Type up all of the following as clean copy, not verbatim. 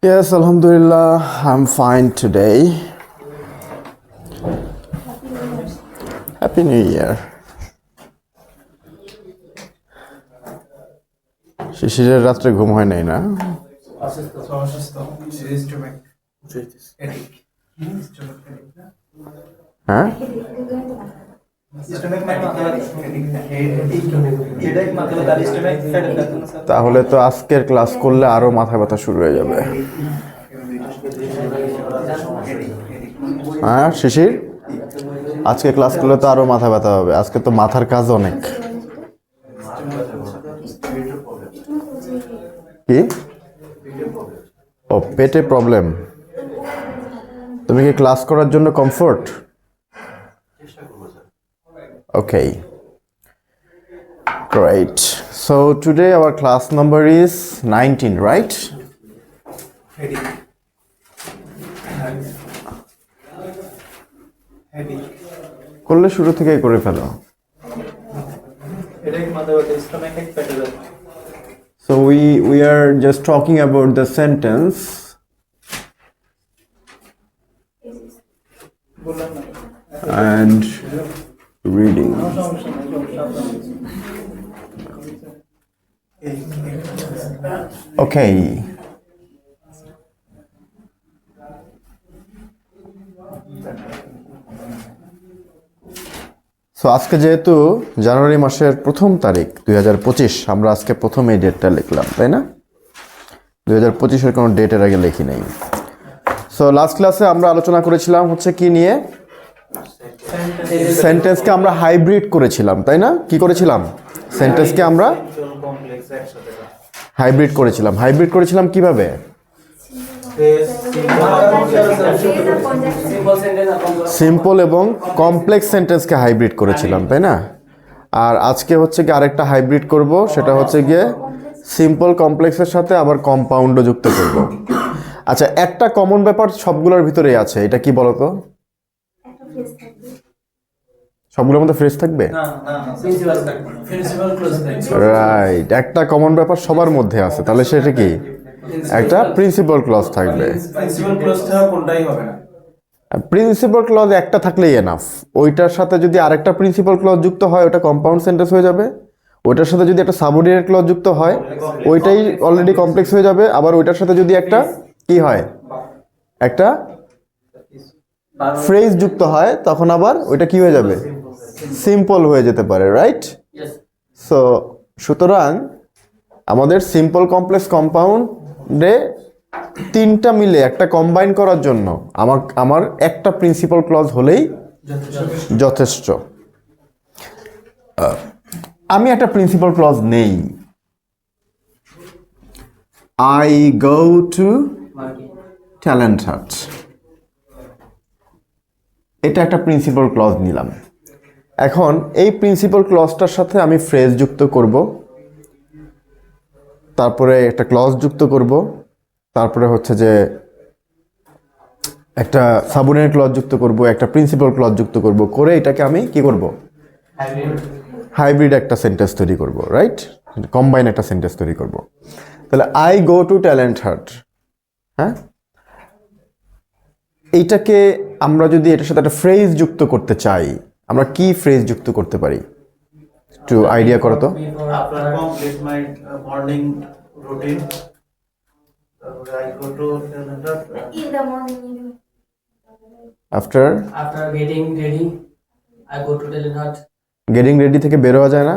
Yes, Alhamdulillah, I'm fine today. Happy New Year. শিশিরের রাত্রে ঘুম হয় নাই না? হ্যাঁ? তাহলে তো আজকের ক্লাস করলে আরো মাথা ব্যথা শুরু হয়ে যাবে। হ্যাঁ শিশির, আজকে ক্লাস করলে তো আরো মাথা ব্যথা হবে। আজকে তো মাথার কাজ অনেক। কি? ও, পেটে প্রবলেম। তুমি কি ক্লাস করার জন্য comfort? Okay. Great. So today our class number is 19, right? করলে শুরু থেকেই করে ফেলো। So we are just talking about the sentence and reading. Okay. So আজকে যেহেতু জানুয়ারি মাসের 1 তারিখ 2025, আমরা আজকে প্রথম এই ডেটটা লিখলাম, তাই না? 2025-এর কোনো ডেটের আগে লিখি নাই। সো লাস্ট ক্লাসে আমরা আলোচনা করেছিলাম হচ্ছে কি নিয়ে? সেন্টেন্সকে আমরা হাইব্রিড করেছিলাম, তাই না? কি করেছিলাম? সেন্টেন্সকে আমরা হাইব্রিড করেছিলাম। হাইব্রিড করেছিলাম কিভাবে? সিম্পল এবং কমপ্লেক্স সেন্টেন্সকে হাইব্রিড করেছিলাম, তাই না? আর আজকে হচ্ছে কি আরেকটা হাইব্রিড করব, সেটা হচ্ছে গিয়ে সিম্পল কমপ্লেক্সের সাথে আবার কম্পাউন্ডও যুক্ত করব। আচ্ছা, একটা কমন ব্যাপার সবগুলোর ভিতরেই আছে, এটা কি বলো তো? সবগুলোর মধ্যে ফ্রেজ থাকবে? রাইট, একটা কমন ব্যাপার সবার মধ্যে আছে, তাহলে সেটা কি? একটা প্রিন্সিপাল ক্লজ থাকবে। প্রিন্সিপাল ক্লজ একটা থাকলেই এনাফ। ওইটার সাথে যদি আরেকটা প্রিন্সিপাল ক্লজ যুক্ত হয়, ওটা কম্পাউন্ড সেন্টেন্স হয়ে যাবে। ওইটার সাথে যদি একটা সাবঅর্ডিনেট ক্লজ যুক্ত হয়, ওইটাই অলরেডি কমপ্লেক্স হয়ে যাবে। আবার ওইটার সাথে যদি একটা কি হয়, একটা ফ্রেজ যুক্ত হয়, তখন আবার ওইটা কি হয়ে যাবে? সিম্পল হয়ে যেতে পারে, রাইট? সো সুতরাং আমাদের সিম্পল কমপ্লেক্স কম্পাউন্ডে তিনটা মিলে একটা কম্বাইন করার জন্য আমার একটা প্রিন্সিপাল ক্লজ হলেই যথেষ্ট। আমি একটা প্রিন্সিপাল ক্লজ নেই। I go to talent hunt, এটা একটা প্রিন্সিপাল ক্লজ নিলাম। এখন এই প্রিন্সিপাল ক্লজটার সাথে আমি ফ্রেজ যুক্ত করব, তারপরে একটা ক্লজ যুক্ত করব, তারপরে হচ্ছে যে একটা সাবঅর্ডিনেট ক্লজ যুক্ত করব, একটা প্রিন্সিপাল ক্লজ যুক্ত করব, করে এটাকে আমি কি করব? হাইব্রিড একটা সেন্টেন্স তৈরি করব, রাইট? কম্বাইন একটা সেন্টেন্স তৈরি করব। তাহলে I go to talent hunt, হ্যাঁ, এইটাকে আমরা যদি এটার সাথে একটা ফ্রেজ যুক্ত করতে চাই, আমরা কি ফ্রেজ যুক্ত করতে পারি? একটু আইডিয়া করো তো। After getting ready, I go to talent hunt. Getting ready থেকে বের হওয়া যায় না?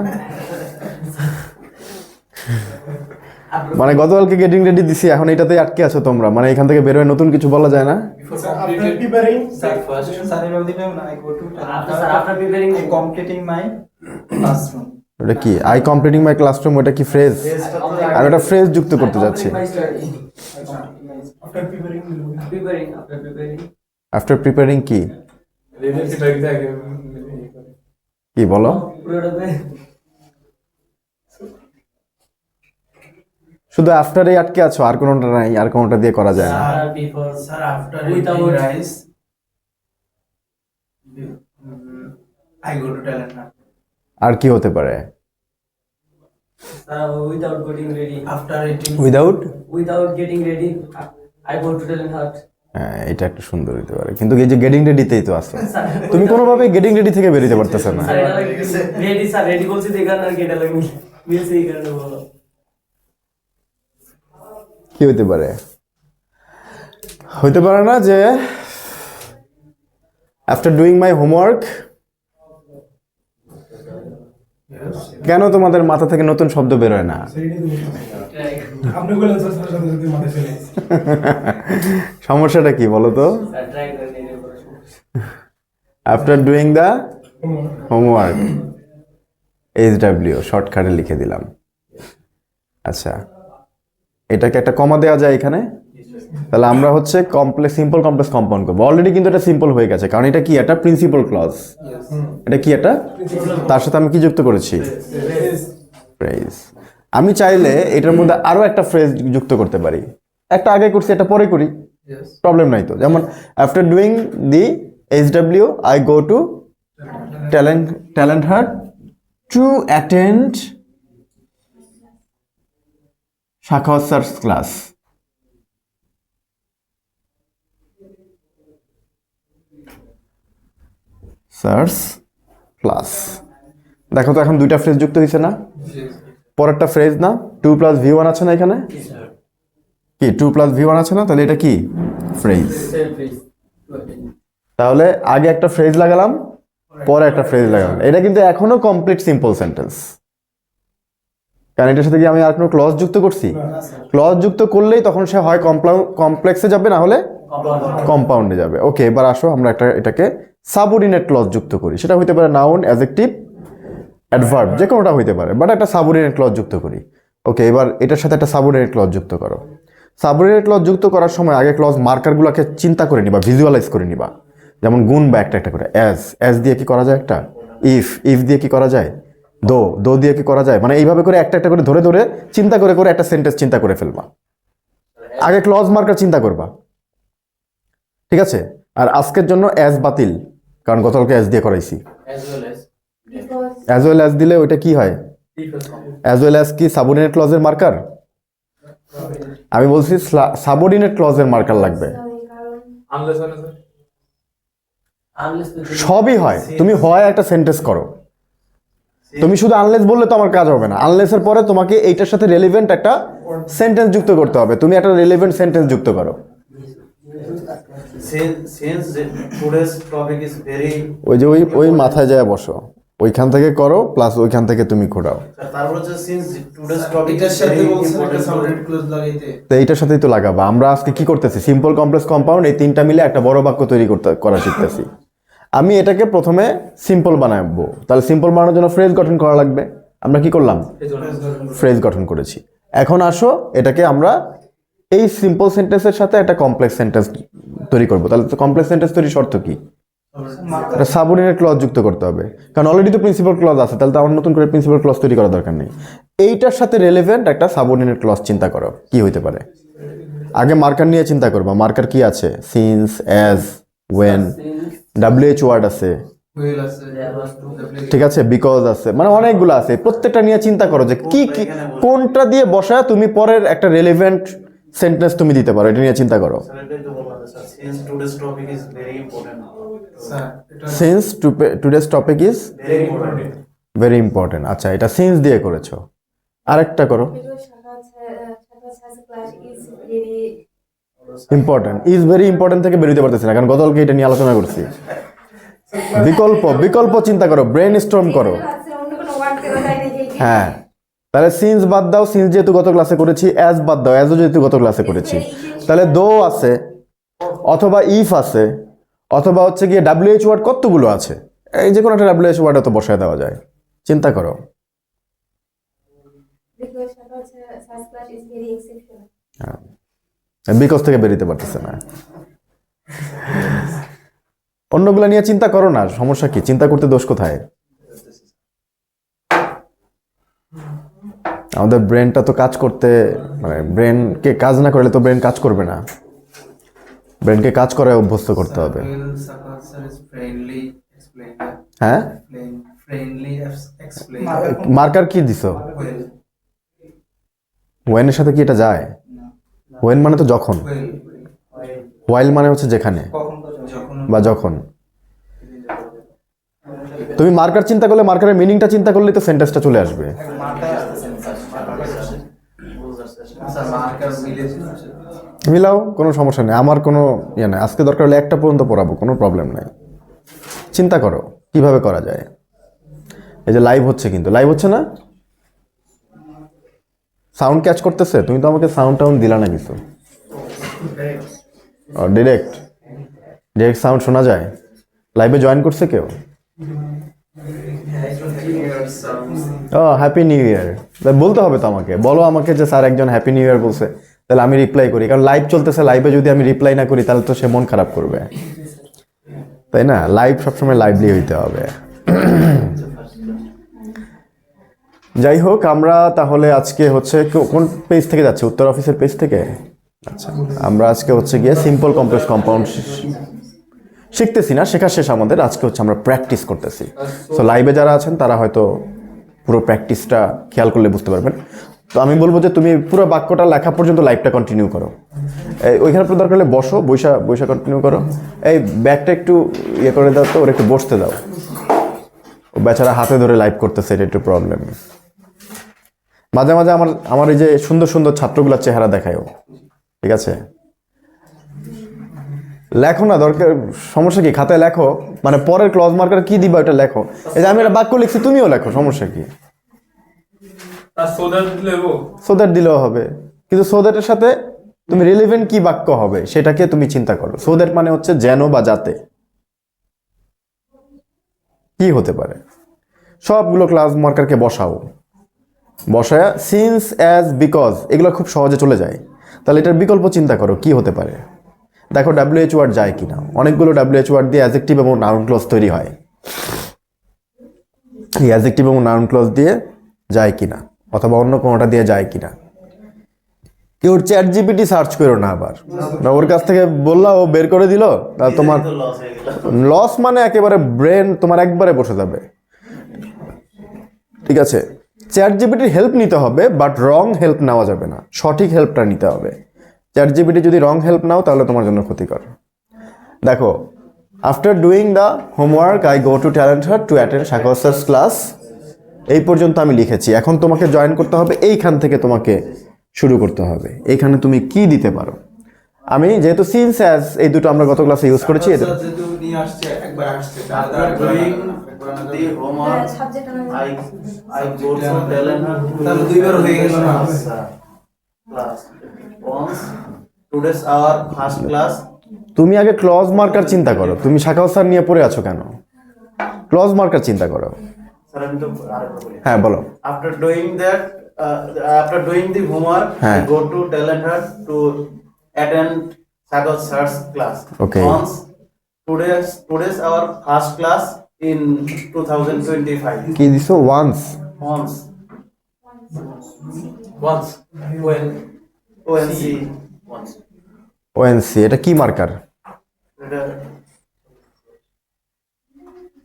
মানে গতকালকে গেটিং রেডি দিছি, এখন এটাতেই আটকে আছো তোমরা, মানে এখান থেকে বের হয়ে নতুন কিছু বলা যায় না? After preparing my classroom. ওটা কি? আই কমপ্লিটিং মাই ক্লাসরুম, ওটা কি ফ্রেজ? আমি একটা ফ্রেজ যুক্ত করতে যাচ্ছি। আফটার প্রিপেয়ারিং কি? কি বলো? শুধু আফটারেই আটকে আছো, আর কোনোটা নাই? আর কোনোটা দিয়ে করা যায় না? আর কি হতে পারে? Without getting ready. After eating. Without getting ready, I go to talent hut. হ্যাঁ, এটা একটা সুন্দর হতে পারে, কিন্তু এই যে গেটিং রেডিতেই তো আসো, তুমি কোনোভাবে গেটিং রেডি থেকে বেরোতে পারতেছ না। স্যার এটা রেডি স্যার রেডি বলছি দেখার আর কি এটা লাগে মিলছে এই কারণে বলো। কি হতে পারে? হইতে পারে না যে আফটার ডুইং মাই হোমওয়ার্ক, কেন তোমাদের মাথা থেকে নতুন শব্দ বেরোয় না? আপনি বলেন স্যার সাথে সাথে মাথায় চলে এসেছে। সমস্যাটা কি বলো তো? স্যার ট্রাই করে নিয়ে পড়াশোনা। After doing the homework, HW শর্টকাটে লিখে দিলাম। আচ্ছা, এটাকে একটা কমা দেওয়া যায় এখানে, তাহলে আমরা হচ্ছে সিম্পল কমপ্লেক্স কম্পাউন্ড করবো। অলরেডি কিন্তু এটা সিম্পল হয়ে গেছে, কারণ এটা কি একটা প্রিন্সিপাল ক্লজ। এটা কি একটা, তার সাথে আমি কি যুক্ত করেছি? ফ্রেজ। আমি চাইলে এটার মধ্যে আরো একটা ফ্রেজ যুক্ত করতে পারি, একটা আগে করছি একটা পরে করি, প্রবলেম নাই তো। যেমন after doing the HW I go to talent hut to attend Shakhawat sir's class. Sir's class. দেখো তো এখন দুইটা ফ্রেজ যুক্ত হয়েছে না? পরেরটা ফ্রেজ না, 2 + V1 আছে না এখানে? কি 2 + V1 আছে না? তাহলে এটা কি ফ্রেজ। তাহলে আগে একটা ফ্রেজ লাগালাম, পরে একটা ফ্রেজ লাগালাম। এটা কিন্তু এখনো কমপ্লিট সিম্পল সেন্টেন্স, কারণ এটার সাথে কি আমি আর কোনো ক্লজ যুক্ত করছি? ক্লজ যুক্ত করলেই তখন সে হয় কমপ্লেক্সে যাবে, না হলে কম্পাউন্ডে যাবে। ওকে, এবার আসো আমরা এটাকে সাবঅর্ডিনেট ক্লজ যুক্ত করি। সেটা হইতে পারে নাউন, অ্যাডজেক্টিভ, অ্যাডভার্ব, যে কোনোটা হইতে পারে, বাট একটা সাবঅর্ডিনেট ক্লজ যুক্ত করি। ওকে, এবার এটার সাথে একটা সাবঅর্ডিনেট ক্লজ যুক্ত করো। সাবঅর্ডিনেট ক্লজ যুক্ত করার সময় আগে ক্লজ মার্কারগুলোকে চিন্তা করে নিবা, ভিজুয়ালাইজ করে নিবা। যেমন গুণ বা একটা করে, অ্যাজ দিয়ে কি করা যায়, একটা ইফ দিয়ে কি করা যায়, দো দিয়ে কি করা যায়, মানে এইভাবে করে একটা করে ধরে ধরে চিন্তা করে করে একটা সেন্টেন্স চিন্তা করে ফেলবা। আগে ক্লজ মার্কার চিন্তা করবা, ঠিক আছে? আর আজকের জন্য অ্যাজ বাতিল, কারণ গতকালকে অ্যাজ দিয়ে করাইছি। অ্যাজ ওয়েল অ্যাজ দিলে ওইটা কি হয়? অ্যাজ ওয়েল অ্যাজ কি সাবঅর্ডিনেট ক্লজের মার্কার? আমি বলছি সাবঅর্ডিনেট ক্লজের মার্কার লাগবে। সবই হয়, তুমি হয় একটা সেন্টেন্স করো, তুমি শুধু আনলেস বললে তো আমার কাজ হবে না। আনলেসের পরে তোমাকে এইটার সাথে রেলেভেন্ট একটা সেন্টেন্স যুক্ত করতে হবে। তুমি একটা রেলেভেন্ট সেন্টেন্স যুক্ত করো। Since today's topic is very ওই যে ওই মাথায় যায় বসো, ওইখান থেকে করো, প্লাস ওইখান থেকে তুমি ঘোরাও। তারপর হচ্ছে since today's topic এটার is সাথে very বলছেন একটা important সাবরেট ক্লোজ লাগাইতে। তো এইটার সাথেই তো লাগাবা। আমরা আজকে কি করতেছি? সিম্পল কমপ্লেক্স কম্পাউন্ড, এই তিনটা মিলে একটা বড় বাক্য তৈরি করা শিখতেছি। আমি এটাকে প্রথমে সিম্পল বানাবো, তাহলে সিম্পল বানানোর জন্য ফ্রেজ গঠন করা লাগবে। আমরা কি করলাম? ফ্রেজ গঠন করেছি। এখন আসো এটাকে আমরা এই সিম্পল সেন্টেন্সের সাথে একটা কমপ্লেক্স সেন্টেন্স তৈরি করবো। তাহলে কমপ্লেক্স সেন্টেন্স তৈরির শর্ত কি? একটা সাবঅর্ডিনেট ক্লজ যুক্ত করতে হবে, কারণ অলরেডি তো প্রিন্সিপাল ক্লজ আছে, তাহলে তো আমার নতুন করে প্রিন্সিপাল ক্লজ তৈরি করার দরকার নেই। এইটার সাথে রেলেভেন্ট একটা সাবঅর্ডিনেট ক্লজ চিন্তা করো, কি হইতে পারে? আগে মার্কার নিয়ে চিন্তা করবা। মার্কার কি আছে? Since, as, when, WH word আছে, হুইল আছে, ঠিক আছে, বিকজ আছে, মানে অনেকগুলো আছে। প্রত্যেকটা নিয়ে চিন্তা করো যে কি কি কোনটা দিয়ে বসায় তুমি পরের একটা রেলেভেন্ট সেন্টেন্স তুমি দিতে পারো, এটা নিয়ে চিন্তা করো। since today's topic is very important. Sir এটা since today's topic is Very important. Very important. আচ্ছা, এটা সিন্স দিয়ে করেছো, আরেকটা করো। ইম্পর্টেন্ট, ইজ ভেরি ইম্পর্টেন্ট থেকে বেরোতে পারতেছি না, কারণ গতকালকে এটা নিয়ে আলোচনা করছি। বিকল্প চিন্তা করো, ব্রেন স্টর্ম করো। হ্যাঁ, তাহলে সিন্স বাদ দাও, সিন্স যেহেতু গত ক্লাসে করেছি। অ্যাজ বাদ দাও, অ্যাজও যেহেতু গত ক্লাসে করেছি। তাহলে দো আছে, অথবা ইফ আছে, অথবা হচ্ছে গিয়ে WH ওয়ার্ড কতগুলো আছে, এই যে কোনো একটা WH ওয়ার্ড তো বসায় দেওয়া যায়। চিন্তা করো। বিকজ থেকে বেরিতে পারতেছে না। অন্যগুলা নিয়ে চিন্তা করো না, সমস্যা কি? চিন্তা করতে দোষ কোথায়? আমাদের ব্রেনটা তো কাজ করতে, মানে ব্রেনকে কাজ না করলে তো ব্রেন কাজ করবে না। ব্রেনকে কাজ করে অভ্যস্ত করতে হবে। Wheel sir is friendly explain. হ্যাঁ, ফ্রেন্ডলি এক্সপ্লেইন। মার্কার কি দিছো? হুইল ওয়েনের সাথে কি এটা যায়? ওয়েন মানে তো যখন, ওয়াইল মানে হচ্ছে যেখানে বা যখন। তুমি মার্কার চিন্তা করলে, মার্কারের মিনিংটা চিন্তা করলেই তো সেন্টেন্সটা চলে আসবে। মিলাও, কোনো সমস্যা নেই, আমার কোনো ইয়ে নাই। আজকে দরকার হলে একটা পর্যন্ত পড়াবো, কোনো প্রবলেম নাই। চিন্তা করো কিভাবে করা যায়। এই যে লাইভ হচ্ছে, কিন্তু লাইভ হচ্ছে না, সাউন্ড ক্যাচ করতেছে? তুমি তো আমাকে সাউন্ড টাউন্ড দিলা না কিছু। ডিরেক্ট ডিরেক্ট সাউন্ড শোনা যায়? লাইভে জয়েন করছে কেউ? ও হ্যাপি নিউ ইয়ার বলতে হবে তো আমাকে। বলো আমাকে যে স্যার একজন হ্যাপি নিউ ইয়ার বলছে, তাহলে আমি রিপ্লাই করি। কারণ লাইভ চলতেছে, লাইভে যদি আমি রিপ্লাই না করি তাহলে তো সে মন খারাপ করবে, তাই না? লাইভ সবসময় লাইভলি হইতে হবে। যাই হোক, আমরা তাহলে আজকে হচ্ছে কোন পেজ থেকে যাচ্ছে? উত্তর অফিসের পেজ থেকে। আচ্ছা, আমরা আজকে হচ্ছে গিয়ে সিম্পল কমপ্লেক্স কম্পাউন্ড শিখতেছি না, শেখা শেষ আমাদের। আজকে হচ্ছে আমরা প্র্যাকটিস করতেছি। সো লাইভে যারা আছেন তারা হয়তো পুরো প্র্যাকটিসটা খেয়াল করলে বুঝতে পারবেন। তো আমি বলবো যে তুমি পুরো বাক্যটা লেখা পর্যন্ত লাইভটা কন্টিনিউ করো। ওইখানে দরকার হলে বসো, বৈশা কন্টিনিউ করো। এই ব্যাগটা একটু ইয়ে করে দাও তো, ওর একটু বসতে দাও। ও বেচারা হাতে ধরে লাইভ করতেছে, এটা একটু প্রবলেম। মাঝে মাঝে আমার এই যে সুন্দর সুন্দর ছাত্রগুলোর চেহারা দেখায়ও, ঠিক আছে? লেখো না, দরকার সমস্যা কি? খাতায় লেখো, মানে পরের ক্লজ মার্কার কি দিবা ওটা লেখো। এই যে আমি একটা বাক্য লিখছি, তুমিও লেখো, সমস্যা কি? সোদ্যাট দিলেও হবে, কিন্তু সোদ্যাটের সাথে তুমি রিলেভেন্ট কি বাক্য হবে সেটাকে তুমি চিন্তা করো। সোদ্যাট মানে হচ্ছে যেন বা যাতে, কি হতে পারে? সবগুলো ক্লাস মার্কারকে বসাও, বসায়া সিন্স, অ্যাজ, বিকজ এগুলো খুব সহজে চলে যায়। তাহলে এটার বিকল্প চিন্তা করো কি হতে পারে। দেখো WH ওয়ার্ড যায় কিনা। অনেকগুলো WH ওয়ার্ড দিয়ে অ্যাডজেক্টিভ এবং নাউন ক্লজ তৈরি হয়। এই অ্যাডজেক্টিভ এবং নাউন ক্লজ দিয়ে যায় কিনা, অথবা অন্য কোনোটা দিয়ে যায় কিনা। কেউ চ্যাট জিপিটি সার্চ করো না আবার, না ওর কাছ থেকে বললা ও বের করে দিল, তাহলে তোমার লস, মানে একেবারে ব্রেন তোমার একবারে বসে যাবে, ঠিক আছে? চ্যাট জিপিটির হেল্প নিতে হবে, বাট রং হেল্প নেওয়া যাবে না, সঠিক হেল্পটা নিতে হবে। চ্যাট জিপিটি যদি রং হেল্প নাও তাহলে তোমার জন্য ক্ষতিকর। দেখো, after doing the homework I go to talent hunt to attend সাকর স্যারস ক্লাস। এই পর্যন্ত আমি লিখেছি। এখন তোমাকে জয়েন করতে হবে, এইখান থেকে তোমাকে শুরু করতে হবে। এইখানে তুমি কি দিতে পারো? আমি যেহেতু সিন্স, অ্যাজ এই দুটো আমরা গত ক্লাসে ইউজ করেছি। After doing the homework, I go to talent hunt to তাহলে দুইবার হয়ে গেল না? class. Once today's our first class. তুমি আগে ক্লজ মার্কার চিন্তা করো। তুমি শাখাও স্যার নিয়ে পড়ে আছো কেন? ক্লজ মার্কার চিন্তা করো। Sir, আমি তো আরেকবার বলি। হ্যাঁ বলো। After doing that, after doing the homework, I go to talent hunt to attend Sagar sir's class. Okay. Once today's our first class in 2025. কি দিছো? Once. Once. When ONC. Once. O N C, এটা কি মার্কার? এটা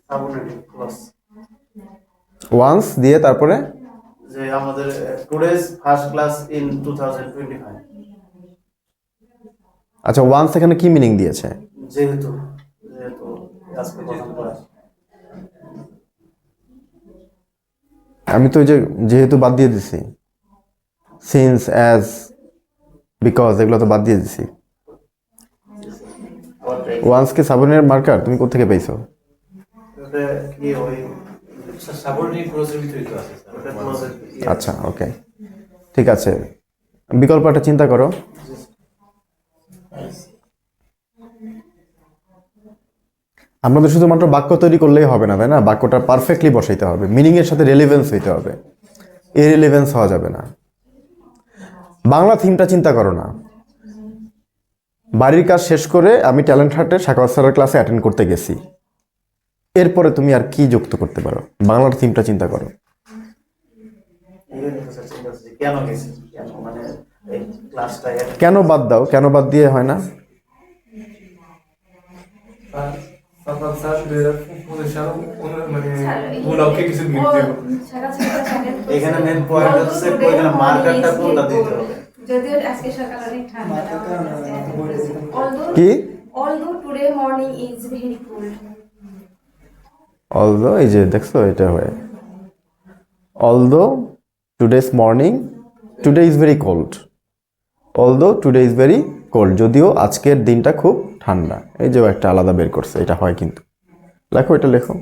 subordinate clause. Once দিয়ে তারপরে যে আমাদের today's first class in 2025. আচ্ছা, ওয়ান্স এখানে কি মিনিং দিয়েছে? যেহেতু আজকে প্রথম ক্লাস। আমি তো ওই যে যেহেতু বাদ দিয়ে দিছি, সিন্স, অ্যাজ, বিকজ এগুলো তো বাদ দিয়ে দিছি। ওয়ান্স কি সাবঅর্ডিনেট মার্কার? তুমি কোথা থেকে পেয়েছো? এটা কি ওই সাবঅর্ডিনেট ক্লজের ভিতরে তো আছে স্যার। ওটা ক্লোজের আচ্ছা, ওকে, ঠিক আছে। বিকল্পটা চিন্তা করো। আমাদের শুধুমাত্র বাক্য তৈরি করলেই হবে না, তাই না? বাক্যটা পারফেক্টলি বসাইতে হবে, মিনিং এর সাথে রেলিভেন্স হইতে হবে, ইররিলেভেন্স হওয়া যাবে না। বাংলা থিমটা চিন্তা করো না। বাড়ির কাজ শেষ করে আমি ট্যালেন্ট হান্টে সাকর স্যারের ক্লাসে অ্যাটেন্ড করতে গেছি, এরপরে তুমি আর কি যুক্ত করতে পারো? বাংলার থিমটা চিন্তা করো। কেন গেছি, কেন মানে এই ক্লাসটা কেন বাদ দাও, কেন বাদ দিয়ে হয় না? সাফাত স্যার 2015 সাল মানে উপলক্ষে কিছু গিফট দেব। এখানে মেন পয়েন্ট হচ্ছে ওইখানে মার্কারটা কোনটা দিতে হবে। যদিও আজকে সকালে অনেক ঠান্ডা কি although today morning is very cold although এই যে দেখছো এটা হয় although today's morning today is very cold although today is very cold যদিও আজকের দিনটা খুব ঠান্ডা এই যে ও একটা আলাদা বের করছে এটা হয় কিন্তু লেখো এটা লেখো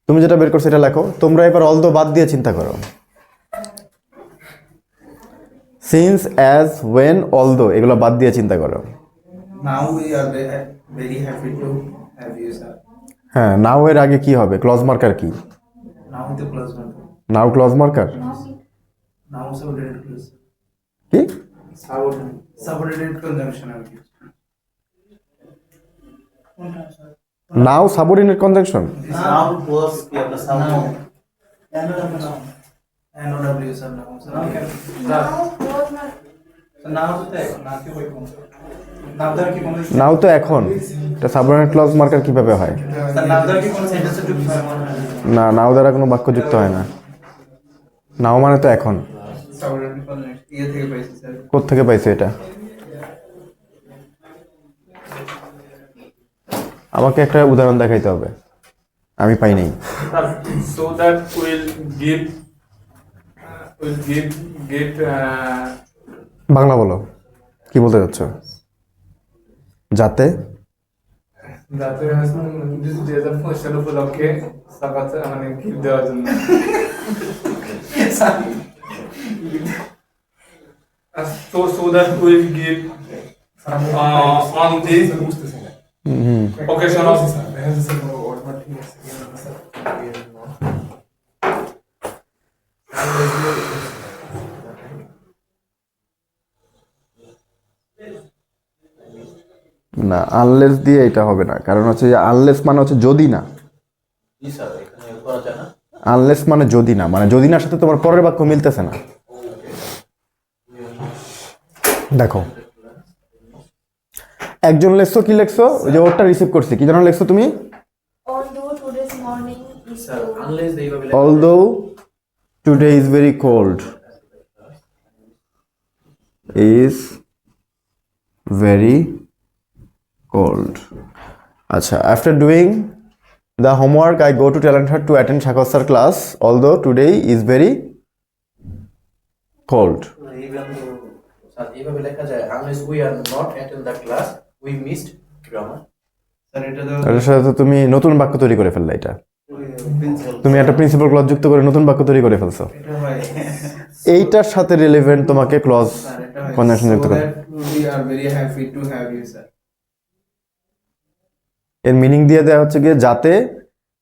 তুমি যেটা বের করছো এটা লেখো তোমরা এবার অলদো বাদ দিয়ে চিন্তা করো সিন্স অ্যাজ ওয়েন অলদো এগুলো বাদ দিয়ে চিন্তা করো Now we are very happy to have you, sir. হ্যাঁ নাও এর আগে কি হবে ক্লজ মার্কার কি Now the plus one. Now clause marker Now subordinate clause. কি Subordinate conjunction are used. Now subordinate conjunction sound plus কি আপনার sound NOW, sir. Now, sir. now close my Now the now কি কই কোন now there কি কোন নাও তো এখন এটা সাবঅর্ডিনেট ক্লজ মার্কার কিভাবে হয় স্যার now there কি কোন সেন্টেন্সে যুক্ত হয় মনে হয় না নাও দ্বারা কোনো বাক্য যুক্ত হয় না নাও মানে তো এখন সাবঅর্ডিনেট কনজুগেশন ইয়ে থেকে পাইছি স্যার কোত্থেকে পাইছে এটা আমাকে একটা উদাহরণ দেখাইতে হবে আমি পাই নাই So that will give Bangla বলো কি বলতে চাচ্ছ যাতে যাতে 2015 সাল উপলক্ষে সাফাত মানে গিফট দেওয়ার জন্য so that will give on this occasion of না আনলেস দিয়ে এটা হবে না কারণ হচ্ছে যে আনলেস মানে হচ্ছে যদি না জি স্যার এখানে করা যায় না আনলেস মানে যদি না মানে যদি নার সাথে তোমার পরের বাক্য মিলতেছে না দেখো একজন লেখছো কি লেখছো ওই যে ওরটা রিসিভ করছি কি জানো লেখছো তুমি although today's morning is sir cold unless এইভাবে although today is very cold is very cold acha after doing the homework I go to Talent Hut to attend Shakhar sir class although today is very cold sir এইভাবে লেখা যায় unless we are not attend the class we missed grammar sir এটা তো এটার সাথে তুমি নতুন বাক্য তৈরি করে ফেললে এটা প্রিন্সিপাল তুমি একটা প্রিন্সিপাল ক্লজ যুক্ত করে নতুন বাক্য তৈরি করে ফেলছো এটা হয় এইটার সাথে রিলেভেন্ট তোমাকে ক্লজ স্যার এটা হয় কনজাংশন যুক্ত so করে that we are very happy to have you, sir. এর মিনিং দিয়ে দেওয়া হচ্ছে গিয়ে যাতে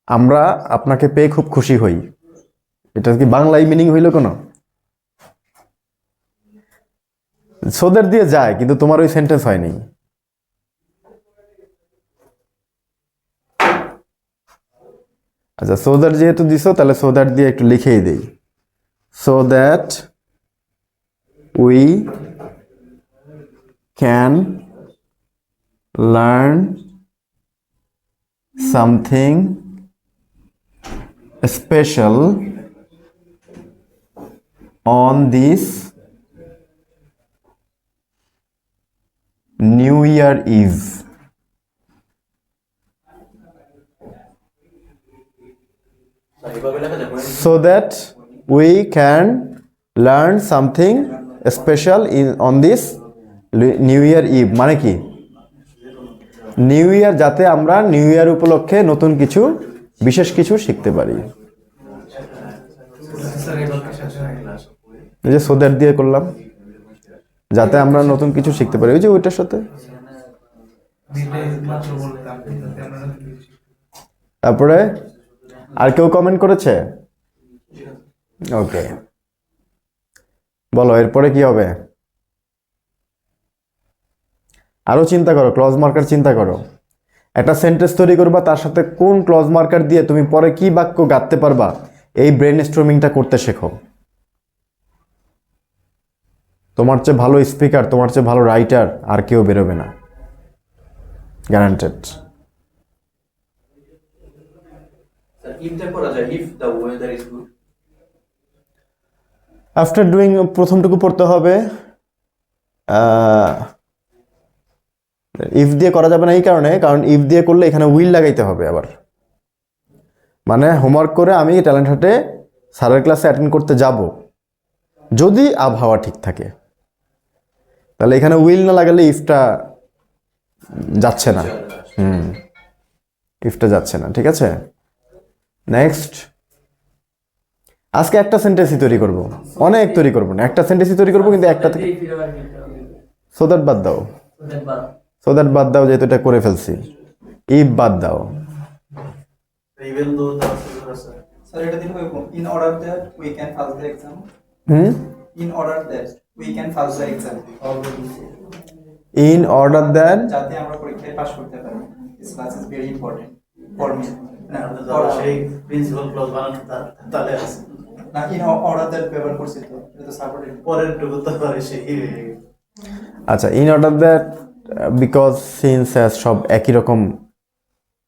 আমরা আপনাকে পেয়ে খুব খুশি হই এটা কি বাংলায় মিনিং হইল কোনো সোদের দিয়ে যায় কিন্তু তোমার ওই সেন্টেন্স হয়নি আচ্ছা সো দ্যাট যেহেতু দিছো তাহলে সো দ্যাট দিয়ে একটু লিখেই দেই so that we can learn something special on this New Year Eve. Sir এইভাবে লেখা যায় So that we can learn something special on this New Year Eve. মানে কি নিউ ইয়ার যাতে আমরা নিউ ইয়ার উপলক্ষে নতুন কিছু বিশেষ কিছু শিখতে পারি স্যার এই বাক্যের সাথে হয় ক্লাস এই যে সোদার দিয়ে করলাম যাতে আমরা নতুন কিছু শিখতে পারি ওই যে ওইটার সাথে মিটে মাত্র বলতাম যাতে আমরা নতুন কিছু শিখতে পারি। তারপরে আর কেউ কমেন্ট করেছে ওকে বলো এরপরে কি হবে আরো চিন্তা করো ক্লজ মার্কার চিন্তা করো একটা সেন্টেন্স তৈরি করবা তার সাথে কোন ক্লজ মার্কার দিয়ে তুমি পরে কি বাক্য গাঁথতে পারবা এই ব্রেন স্টর্মিংটা করতে শেখো তোমার চেয়ে ভালো স্পিকার তোমার চেয়ে ভালো রাইটার আর কেউ বেরোবে না গ্যারান্টেড Sir, if the করা যায়, if the weather is good. After doing প্রথমটুকু পড়তে হবে। ইফ দিয়ে করা যাবে না এই কারণে, কারণ ইফ দিয়ে করলে এখানে উইল লাগাইতে হবে আবার। মানে হোমওয়ার্ক করে আমি ট্যালেন্ট হাটে স্যারের ক্লাসে অ্যাটেন্ড করতে যাব যদি আবহাওয়া ঠিক থাকে, তাহলে এখানে উইল না লাগালে ইফটা যাচ্ছে না। ইফটা যাচ্ছে না, ঠিক আছে। নেক্সট, আজকে একটা সেন্টেন্সই তৈরি করব, অনেক তৈরি করব না, একটা সেন্টেন্সই তৈরি করব, কিন্তু একটা থেকে সো দ্যাট বাদ দাও, সো দ্যাট বাদ দাও, যেহেতু এটা করে ফেলছি। ইফ বাদ দাও। Even though the Sir, এটা দিন in order that we can pass the exam. In order that we can pass the exam. In order that, যাতে আমরা পরীক্ষায় পাস করতে পারি। This class is very important for me. সেই principal clause বানানো তাহলে আছে না in order that ব্যবহার করছি তো এটা তো সাপোর্টেড। পরের টুকু তো করে সেই আচ্ছা, in order that because since সব একই রকম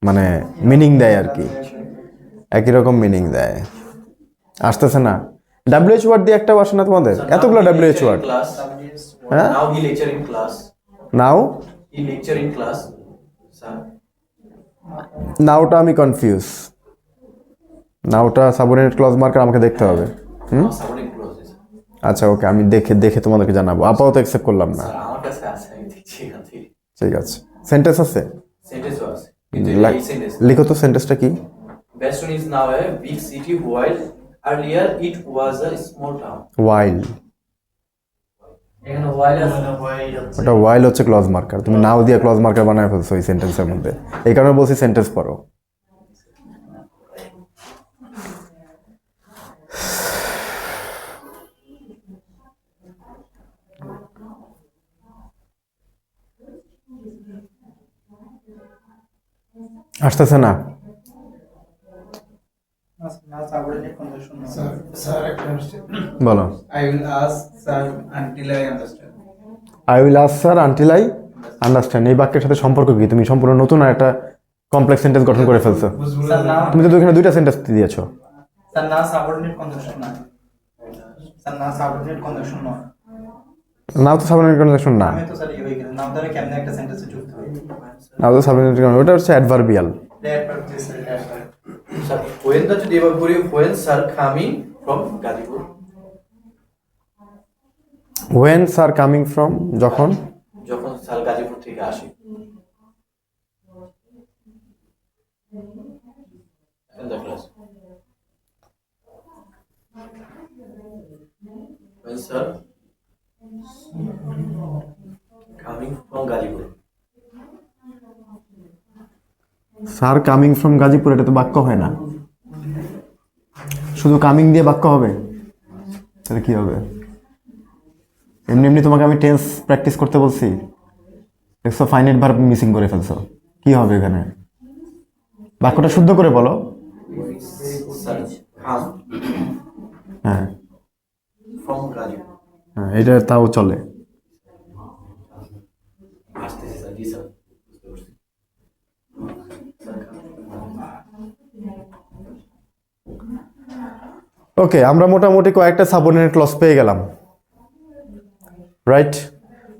মানে মিনিং দেয় আর কি, একই রকম মিনিং দেয়। আসতেছে না? ডাব্লিউএইচ ওয়ার্ড দিয়ে একটা আসে না তোমাদের? এতগুলো ডাব্লিউএইচ ওয়ার্ড। হ্যাঁ, Now he lecture in class. Now, He lecture in class. Sir. নাওটা আমি কনফিউজ। নাওটা সাবঅর্ডিনেট ক্লজ মার্কার আমাকে দেখতে হবে। Now subordinate clauses. আচ্ছা ওকে, আমি দেখে দেখে তোমাদেরকে জানাবো, আপাতত অ্যাকসেপ্ট করলাম না। Sir, আমার কাছে আছে, আমি দেখছি এখান থেকে। ঠিক আছে, সেন্টেন্স আছে? Sentence আছে। কিন্তু এটা এই sentence। লিখো তো সেন্টেন্সটা কি? Bastion is now a big city while earlier it was a small town. ওয়াইল, এখানে ওয়াইল আছে। ওটা ওয়াইল হচ্ছে ক্লজ মার্কার, তুমি নাও দিয়ে ক্লজ মার্কার বানায় ফেলছো এই সেন্টেন্সের মধ্যে, এই কারণে বলছি সেন্টেন্স পড়ো। আসতেছে না? না সাবঅর্ডিনেট কন্ডিশন না। স্যার একটা আসছে বলো। I will ask sir until I understand. I will ask sir until I understand, এই বাক্যের সাথে সম্পর্ক কি? তুমি সম্পূর্ণ নতুন আর একটা কমপ্লেক্স সেন্টেন্স গঠন করে ফেলছো। স্যার না, তুমি তো এখানে দুইটা সেন্টেন্স দিয়েছো। স্যার না সাবঅর্ডিনেট কন্ডিশন না। স্যার না সাবঅর্ডিনেট কন্ডিশন না। নাও তো সাবঅর্ডিনেট কনজাংশন না, আমি তো স্যার এই হয়ে গেল। নাও দ্বারা কেমনে একটা সেন্টেন্সে যুক্ত হয়? নাও তো সাবঅর্ডিনেট কনজাংশন, ওটা হচ্ছে adverbial. That part this that part. Sir, when the যদি এবার করি when sir coming from Gazipur. When sir coming from, যখন যখন স্যার গাজীপুর থেকে আসে। In the class. When sir coming from Gazipur. Sir coming from Gazipur, এটা তো বাক্য হয় না, শুধু কামিং দিয়ে বাক্য হবে, তাহলে কি হবে? এমনি এমনি তোমাকে আমি টেন্স প্র্যাকটিস করতে বলছি, দেখছো ফাইনাইট ভার্ব মিসিং করে ফেলছো, কি হবে এখানে? বাক্যটা শুদ্ধ করে বলো। Sir come হ্যাঁ from Gazipur. হ্যাঁ, এটা তাও চলে। আসতেছে স্যার, জি স্যার। ওকে, আমরা মোটামুটি কয়েকটা সাবঅর্ডিনেট ক্লজ পেয়ে গেলাম, রাইট?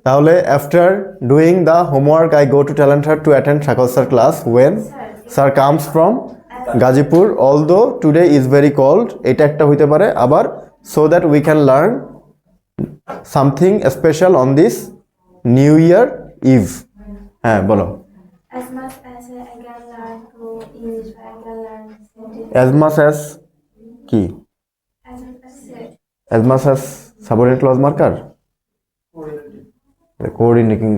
তাহলে after doing the homework I go to talent hunt to attend শাকল sir class when sir comes from Gazipur although today is very cold, এটা একটা হইতে পারে। আবার so that we can learn something special on this new year eve. হ্যাঁ বলো। As much as I can learn to English, I can learn sentence. As much as কি? As I said, as much as subordinate clause marker, coordinating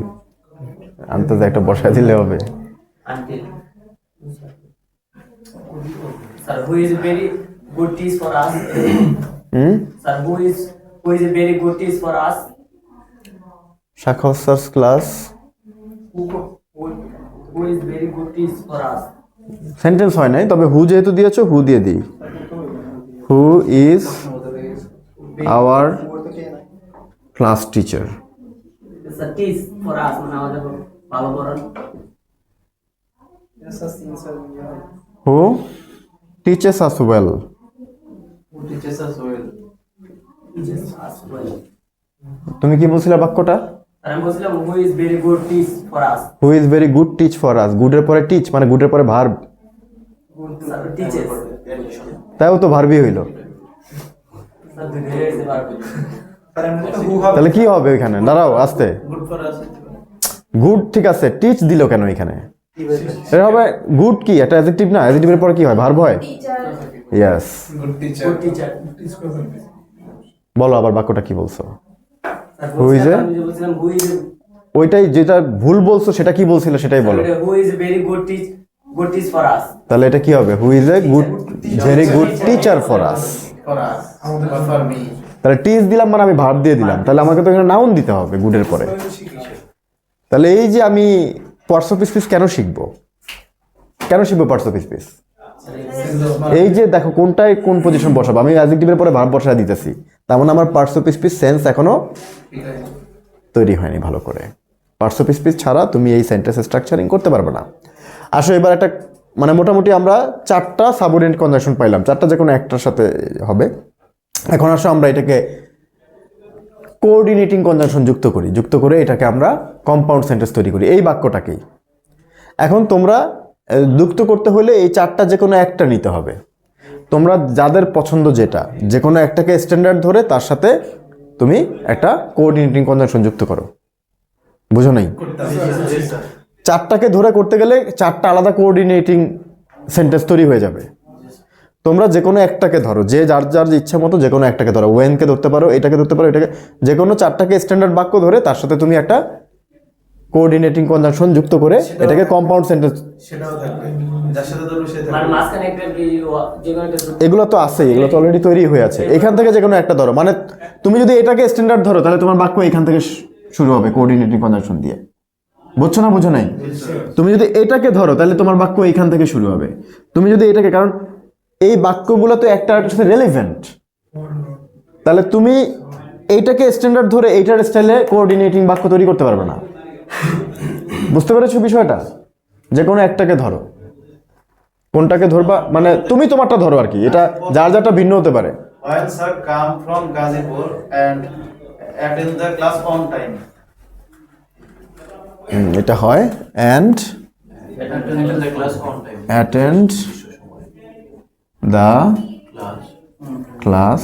আনতে যে একটা বসায় দিলে হবে। Until. Sir, who is very good teach for us? Sir, who is very good teach for us? শাকল স্যার's ক্লাস, Who is very good teach for us? Sentence হয় নাই, তবে হু যেহেতু দিয়েছো হু দিয়ে দিই। Who is our class teacher. Sir, teach for us. মানে আমাদের ভালো করেন। স্যার সিন sir who teaches us well. Who teaches us well? Teaches us well. তুমি কি বলছিলে বাক্যটা? স্যার আমি বলছিলাম who is very good teach for us. Who is very good teach for us. গুডের পরে টিচ মানে গুডের পরে ভার্ব, স্যার টিচেস। তাইও তো ভার্বই হইলো। স্যার দুইটাই আছে ভার্ব। স্যার এমনি তো who হবে। তাহলে কি হবে এখানে? দাঁড়াও আস্তে। Good for us. গুড ঠিক আছে, টিচ দিল কেন এখানে? এটা হবে গুড কি একটা অ্যাডজেক্টিভ না? অ্যাডজেক্টিভের পরে কি হয়? ভার্ব হয়। Teacher. Yes. Good teacher. Good teacher. বলো আবার বাক্যটা কি বলছো? স্যার Who is বলছিলাম a- আমি যে বলছিলাম হু ইজ ওইটাই যেটা ভুল বলছো সেটা কি বলছিল সেটাই বলো। হু is very good teach for আস। তাহলে এটা কি হবে? Who is a good very good teacher for us. For us. Or for me. তাহলে টিচ দিলাম মানে আমি ভার্ব দিয়ে দিলাম, তাহলে আমাকে তো এখানে নাউন দিতে হবে গুডের পরে। তাহলে এই যে আমি পার্টস অফ স্পিচ কেন শিখবো? কেন শিখবো পার্টস অফ স্পিচ? এই যে দেখো কোনটায় কোন পজিশন বসাবো, আমি অ্যাডজেক্টিভের পরে ভার্ব বসায় দিতেছি, তার মানে আমার পার্টস অফ স্পিচ সেন্স এখনো তৈরি হয়নি ভালো করে। পার্টস অফ স্পিচ ছাড়া তুমি এই সেন্টেন্স স্ট্রাকচারিং করতে পারবে না। আসো এবার একটা মানে মোটামুটি আমরা 4টা সাবঅর্ডিনেট কনজাংশন পাইলাম, 4টা যে কোনো একটার সাথে হবে। এখন আসো আমরা এটাকে কোঅর্ডিনেটিং কনজাংশন যুক্ত করে এটাকে আমরা কম্পাউন্ড সেন্টেন্স তৈরি করি এই বাক্যটাকেই। এখন তোমরা যুক্ত করতে হলে এই 4টা যে কোনো একটা নিতে হবে। তোমরা যাদের পছন্দ যেটা যে কোনো একটাকে স্ট্যান্ডার্ড ধরে তার সাথে তুমি একটা কোঅর্ডিনেটিং কনজাংশন যুক্ত করো। বুঝো নাই? 4টাকে ধরে করতে গেলে 4টা আলাদা কোঅর্ডিনেটিং সেন্টেন্স তৈরি হয়ে যাবে। তোমরা যে কোনো একটাকে ধরো, যে যার যার ইচ্ছা মতো যে কোনো একটাকে ধরো, ওয়েনকে ধরতে পারো, এটাকে ধরতে পারো, এটাকে, যে কোনো 4টাকে স্ট্যান্ডার্ড বাক্য ধরে তার সাথে তুমি একটা কোঅর্ডিনেটিং কনজাংশন যুক্ত করে এটাকে কম্পাউন্ড সেন্টেন্স। সেটাও থাকবে, যার সাথে ধরবে সে মানে থাকবে। মাঝখানে একটা কি যে কোনো একটা এগুলো তো আছেই, এগুলো তো অলরেডি তৈরি হয়ে আছে। এখান থেকে যে কোনো একটা ধরো, মানে তুমি যদি এটাকে স্ট্যান্ডার্ড ধরো তাহলে তোমার বাক্য এখান থেকে শুরু হবে কোঅর্ডিনেটিং কনজাংশন দিয়ে। বুঝছো না? বুঝো নাই? তুমি যদি এটাকে ধরো তাহলে তোমার বাক্য এইখান থেকে শুরু হবে। তুমি যদি এটাকে, কারণ এই বাক্যগুলো তো একটা আরেকটার সাথে রেলেভেন্ট, তাহলে তুমি এইটাকে স্ট্যান্ডার্ড ধরে এইটার স্টাইলে কোঅর্ডিনেটিং বাক্য তৈরি করতে পারবে না। বুঝতে পেরেছো বিষয়টা? যে কোনো একটাকে ধরো, কোনটাকে ধরবা মানে তুমি তোমারটা ধরো আর কি, এটা যার যারটা ভিন্ন হতে পারে। When sir come from Gazipur and attend the class on time. এটা হয় and Attend the class on time. Attend the class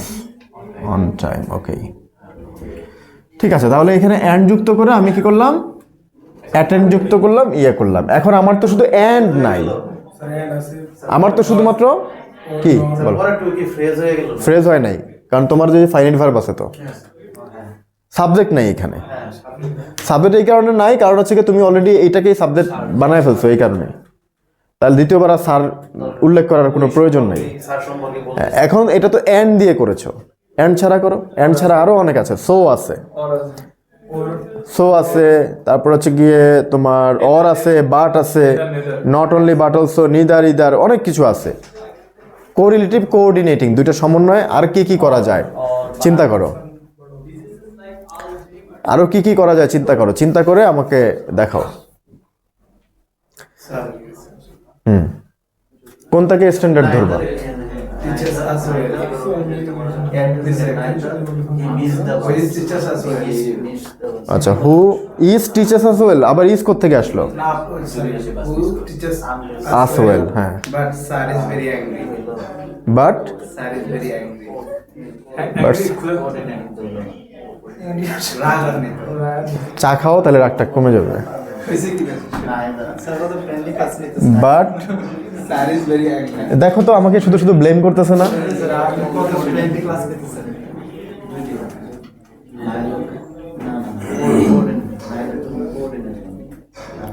on time. Okay, ঠিক আছে। তাহলে এখানে অ্যান্ড যুক্ত করে আমি কি করলাম? অ্যাটেন্ড যুক্ত করলাম, ইয়ে করলাম। এখন আমার তো শুধু অ্যান্ড নাই, আমার তো শুধুমাত্র কি বলো, পরে টু কি ফ্রেজ হয়ে গেল? ফ্রেজ হয় নাই, কারণ তোমার যে ফাইনাইট ভার্ব আছে তো সাবজেক্ট নাই এখানে। সাবজেক্ট এই কারণে নাই, কারণ হচ্ছে কি তুমি অলরেডি এইটাকেই সাবজেক্ট বানায় ফেলছো এই কারণে। তাহলে দ্বিতীয়বার আর স্যার উল্লেখ করার কোনো প্রয়োজন নেই। স্যার সম্পর্কে বলতে এখন এটা তো অ্যান্ড দিয়ে করেছো, অ্যান্ড ছাড়া করো। অ্যান্ড ছাড়া আরো অনেক আছে, সো আছে, সো আছে, তারপর হচ্ছে গিয়ে তোমার অর আছে, বাট আছে, not only but also, neither either, অনেক কিছু আছে। কোরিলেটিভ কোঅর্ডিনেটিং দুইটা সমন্বয় আর কি কি করা যায় চিন্তা করো, আরো কি কি করা যায় চিন্তা করো, চিন্তা করে আমাকে দেখাও। কোনটাকে স্ট্যান্ডার্ড ধরবা? Teaches us well. And the second, he missed the who is teaches us well. he missed the আচ্ছা, who is teachers us well, আবার ইজ কোত্থেকে আসলো? Now, sorry, who teaches us well, হ্যাঁ, but sir is very angry. But Sir is very angry. রাগ আর নেই। চা খাও তাহলে রাগটা কমে যাবে। হয়েছে কি না? স্যার কত ফ্রেন্ডলি কাজ নিতে but Sir is very angry. দেখো তো আমাকে শুধু শুধু ব্লেম করতেছে না। রাগ কত ফ্রেন্ডলি ক্লাস করতেছে।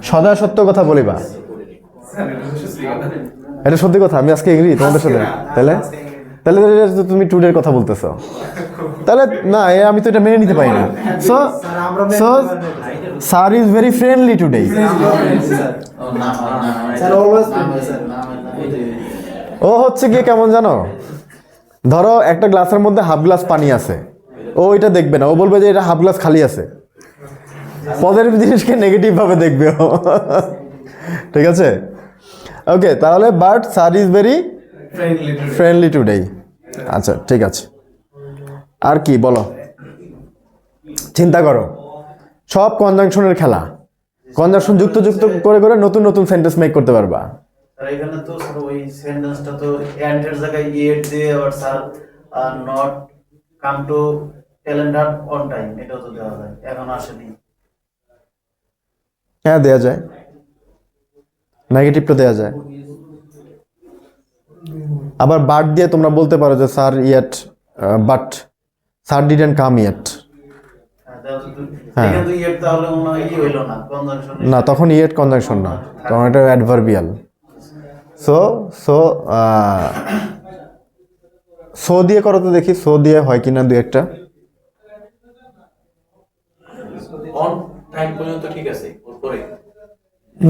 সদা সত্য কথা বলিবা, স্যার এটা তো সত্যি কথা। এটা সত্যি কথা। আমি আজকে এগ্রি তোমাদের সাথে। তাহলে তাহলে তো তুমি টুডের কথা বলতেছো, তাহলে না আমি তো এটা মেনে নিতে পারি না। So so sir is very friendly today. Sir always sir ও হচ্ছে গিয়ে কেমন জানো, ধরো একটা গ্লাসের মধ্যে হাফ গ্লাস পানি আছে, ও এটা দেখবে না, ও বলবে যে এটা হাফ গ্লাস খালি আছে। পজিটিভ জিনিসকে নেগেটিভ ভাবে দেখবে ও। ঠিক আছে, ওকে। তাহলে but sir is very friendly today. আচ্ছা ঠিক আছে, আর কি বলো, চিন্তা করো, সব কনজাংশনের খেলা, কনজাংশন যুক্ত যুক্ত করে করে নতুন নতুন সেন্টেন্স মেক করতে পারবা। স্যার এখানে তো স্যার ওই সেন্টেন্সটা তো এন্ড এর জায়গায় ইয়েট দিয়ে আবার sir not come to calendar on time, এটাও তো দেওয়া যায়, এখন আসেনি। হ্যাঁ দেয়া যায়, নেগেটিভটা দেয়া যায়। আবার বাট দিয়ে তোমরা বলতে পারো যে sir yet, but sir didn't come yet. হ্যাঁ এখানে তো ইয়েট তাহলে মনে হয় কি হইলো না, কনজাংশন না, তখন ইয়েট কনজাংশন না, তখন এটা অ্যাডভার্বিয়াল। সো সো সো দিয়ে করো তো দেখি, সো দিয়ে হয় কিনা দুই একটা। অন টাইম পর্যন্ত ঠিক আছে, পরে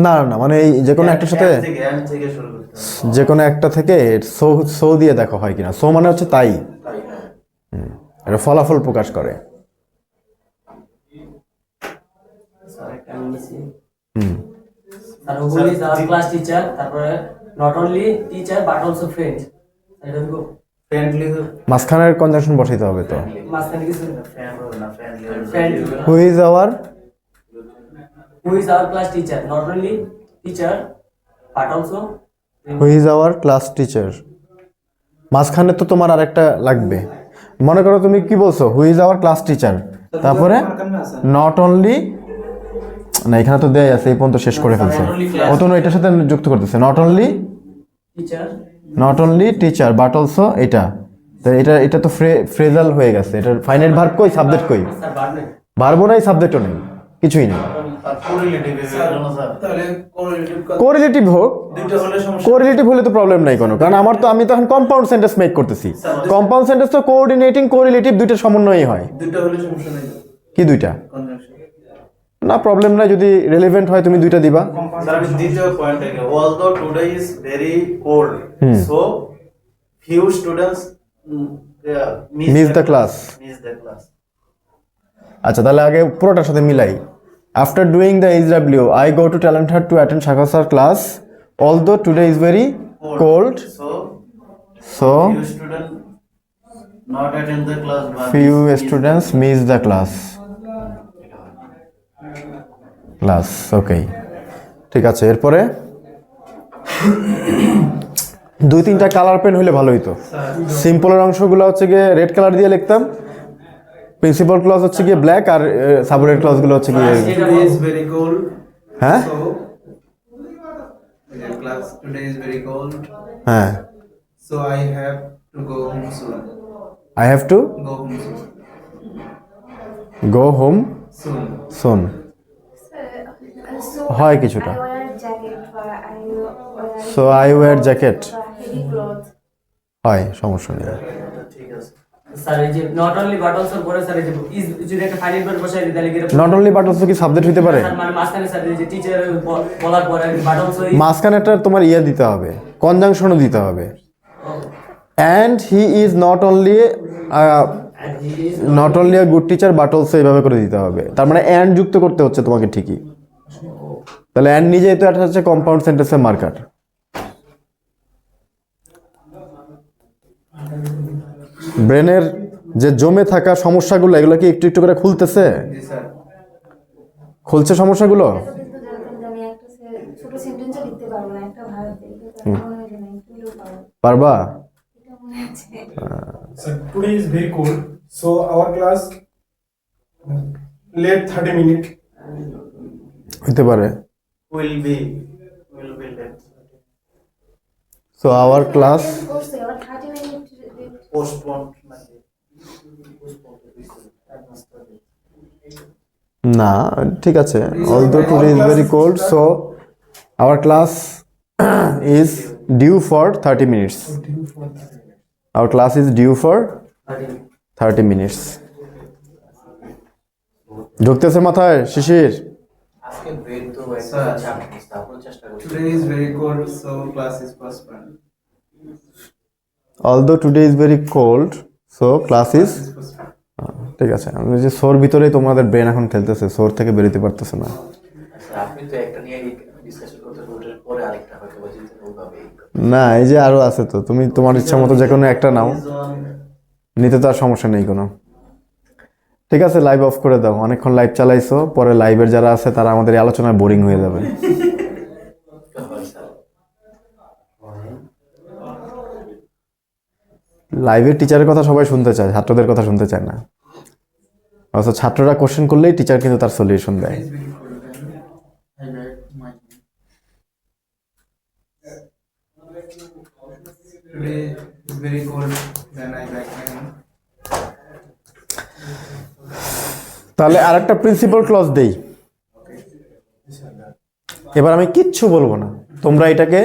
না না, মানে এই যে কোনো একটার সাথে, এন্ড থেকে শুরু করতে হবে। যে কোনো একটা থেকে সো সো দিয়ে দেখো হয় কিনা। সো মানে হচ্ছে তাই, তাই হ্যাঁ। এটা ফলাফল প্রকাশ করে। স্যার একটা আমি নিছি। Hmm, sir who is our class teacher, তারপরে not only teacher but also friend. এটা তো ফ্রেন্ডলি মাঝখানের কনজাংশন বসাইতে হবে তো। মাঝখানে কিছু ফ্রেন্ড হবে না, friendly friend. Who is hour, who is our class teacher, not only teacher but also who is our class teacher. মাঝখানে তো তোমার আরেকটা লাগবে। মনে করো তুমি কি বলছো, হু ইজ আওয়ার ক্লাস টিচার, তারপরে নট অনলি, না এখানে তো দেয় আছে, এই পর্যন্ত শেষ করে ফেলছে, ও তো এটার সাথে যুক্ত করতেছে, not only, teacher. Not only teacher but also, এটা তো এটা তো ফ্রেজাল হয়ে গেছে। এটার ফাইনাইট ভার্ব কই, সাবজেক্ট কই, স্যার বাট নেই। ভার্বও নাই, সাবজেক্টও নেই, কিছুই নেই। আর কোরিলেটিভ হলো না স্যার, তাহলে কোরিলেটিভ কোরিলেটিভ হোক, দুইটা হলে সমস্যা। কোরিলেটিভ হলে তো প্রবলেম নাই কোনো, কারণ আমি তো এখন কম্পাউন্ড সেন্টেন্স মেক করতেছি। কম্পাউন্ড সেন্টেন্স তো কোঅর্ডিনেটিং কোরিলেটিভ দুইটা সমন্বয়ই হয়। দুইটা হলে সমস্যা নাই কি দুইটা? কনজাংশন। না প্রবলেম নাই, যদি রেলেভেন্ট হয় তুমি দুইটা দিবা। স্যার আমি দ্বিতীয় পয়েন্ট থেকে, although today is very cold, so few students miss the class. Miss the class. আচ্ছা তাহলে আগে পুরোটার সাথে মিলাই। After doing the HW I go to talent hunt to attend শাখা sir class, although today is very cold, So so few students not attend the class, but few students miss the class. Class okay, ঠিক আছে। এরপরে দুই তিনটা colour pen হলে ভালো হইতো। সিম্পলের অংশগুলো হচ্ছে গিয়ে রেড কালার দিয়ে লিখতাম, প্রিন্সিপাল ক্লজ হচ্ছে গিয়ে ব্ল্যাক, আর সাবঅর্ডিনেট ক্লজগুলো হচ্ছে গিয়ে, Today is very cold. হ্যাঁ So, the class today is very cold. হ্যাঁ, So I have to go home soon. I have to Go home soon. Go home Soon. Soon. So হয় কিছুটা। I wear jacket or I wear so I wear jacket, heavy clothes. হয় সমস্যা নেই। ঠিক আছে। Sir এই যে not only but also পরে স্যার এই যে ইজ যদি একটা ফাইনাল ভার্ব বসাই দিই তাহলে কি এটা নট অনলি বাট অলসো কি সাবজেক্ট হতে পারে? স্যার মানে মাঝখানে স্যার এই যে টিচার বলার পরে বাট অলসো মাঝখানে একটা তোমার ইয়ে দিতে হবে, কনজাংশনও দিতে হবে। And he is not only a good teacher but also এইভাবে করে দিতে হবে। তার মানে অ্যান্ড যুক্ত করতে হচ্ছে তোমাকে ঠিকই। তাহলে অ্যান্ড নিজেই তো একটা হচ্ছে কম্পাউন্ড সেন্টেন্সের মার্কার। ব্রেনের যে জমে থাকা সমস্যাগুলো, এগুলো কি একটু একটু করে খুলতেছে? Yes, sir. খুলছে সমস্যাগুলো? কিন্তু যখন আমি একটা ছোট সেন্টেন্সও লিখতে পারবো না, একটা ভারত দেখে মনে হয় যে না একটু পারবো, পারবা? এটা মনে হচ্ছে। Sir, today is very cold, so our class late 30 minutes. হইতে পারে। Will be late. So our class, করছে আবার 30 মিনিট Postponed নাকি? না ঠিক আছে, although today is very cold, so our class is due for 30 minutes. Our class is due for 30 minutes. ঢুকতেছে মাথায় শিশির? আজকে ব্রেক তো একটা স্যার। চাপ তারপর চেষ্টা করছি। Today is very cold, so class is postponed. Although today is very cold, so class is, ঠিক আছে। আমি যে সোর ভিতরেই তোমাদের ব্রেন এখন খেলতেছে, সোর থেকে বেরোতে পারতেছে না। স্যার আপনি তো একটা নিয়ে ডিসকাশন করতে ওটার পরে আরেকটা হয়তো বা চিন্তা ওইভাবে না, এই যে আরো আছে তো, তুমি তোমার ইচ্ছা মতো যে কোনো একটা নাও, নিতে তো আর সমস্যা নেই কোনো। ঠিক আছে, লাইভ অফ করে দাও, অনেকক্ষণ লাইভ চালাইছো, পরে লাইভের যারা আছে তারা আমাদের এই আলোচনায় বোরিং হয়ে যাবে। হয় স্যার। লাইভের টিচারের কথা সবাই শুনতে চায়, ছাত্রদের কথা শুনতে চায় না। অথচ ছাত্ররা কোশ্চেন করলেই টিচার কিন্তু তার সলিউশন দেয়। Today is very cold. Then I back home. তাহলে আরেকটা প্রিন্সিপাল ক্লজ দেই। এবার আমি কিচ্ছু বলবো না, তোমরা এটাকে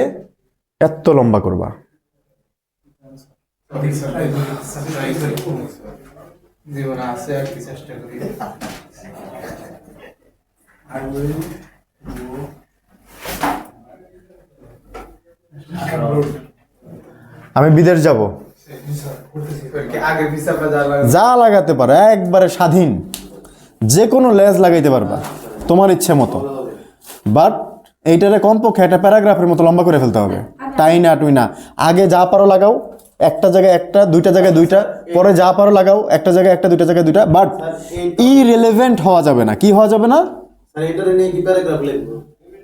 এত লম্বা করবা। জীবন আছে আর কি চেষ্টা করি। আমি বিদেশ যাব, আগে পিছাপা যা যা লাগাতে পারো একবারে স্বাধীন, যে কোনো লেজ লাগাইতে পারবা তোমার ইচ্ছে মতো, বাট এইটারে কমপক্ষে একটা প্যারাগ্রাফের মতো লম্বা করে ফেলতে হবে। টাই না টুই না, আগে যা পারো লাগাও, একটা জায়গায় একটা, দুইটা জায়গায় দুইটা, পরে যা পারো লাগাও, একটা জায়গায় একটা, দুইটা জায়গায় দুইটা, বাট ইরেলেভেন্ট হওয়া যাবে না। কি হওয়া যাবে না? স্যার এটারে নিয়ে কি প্যারাগ্রাফ লিখবো?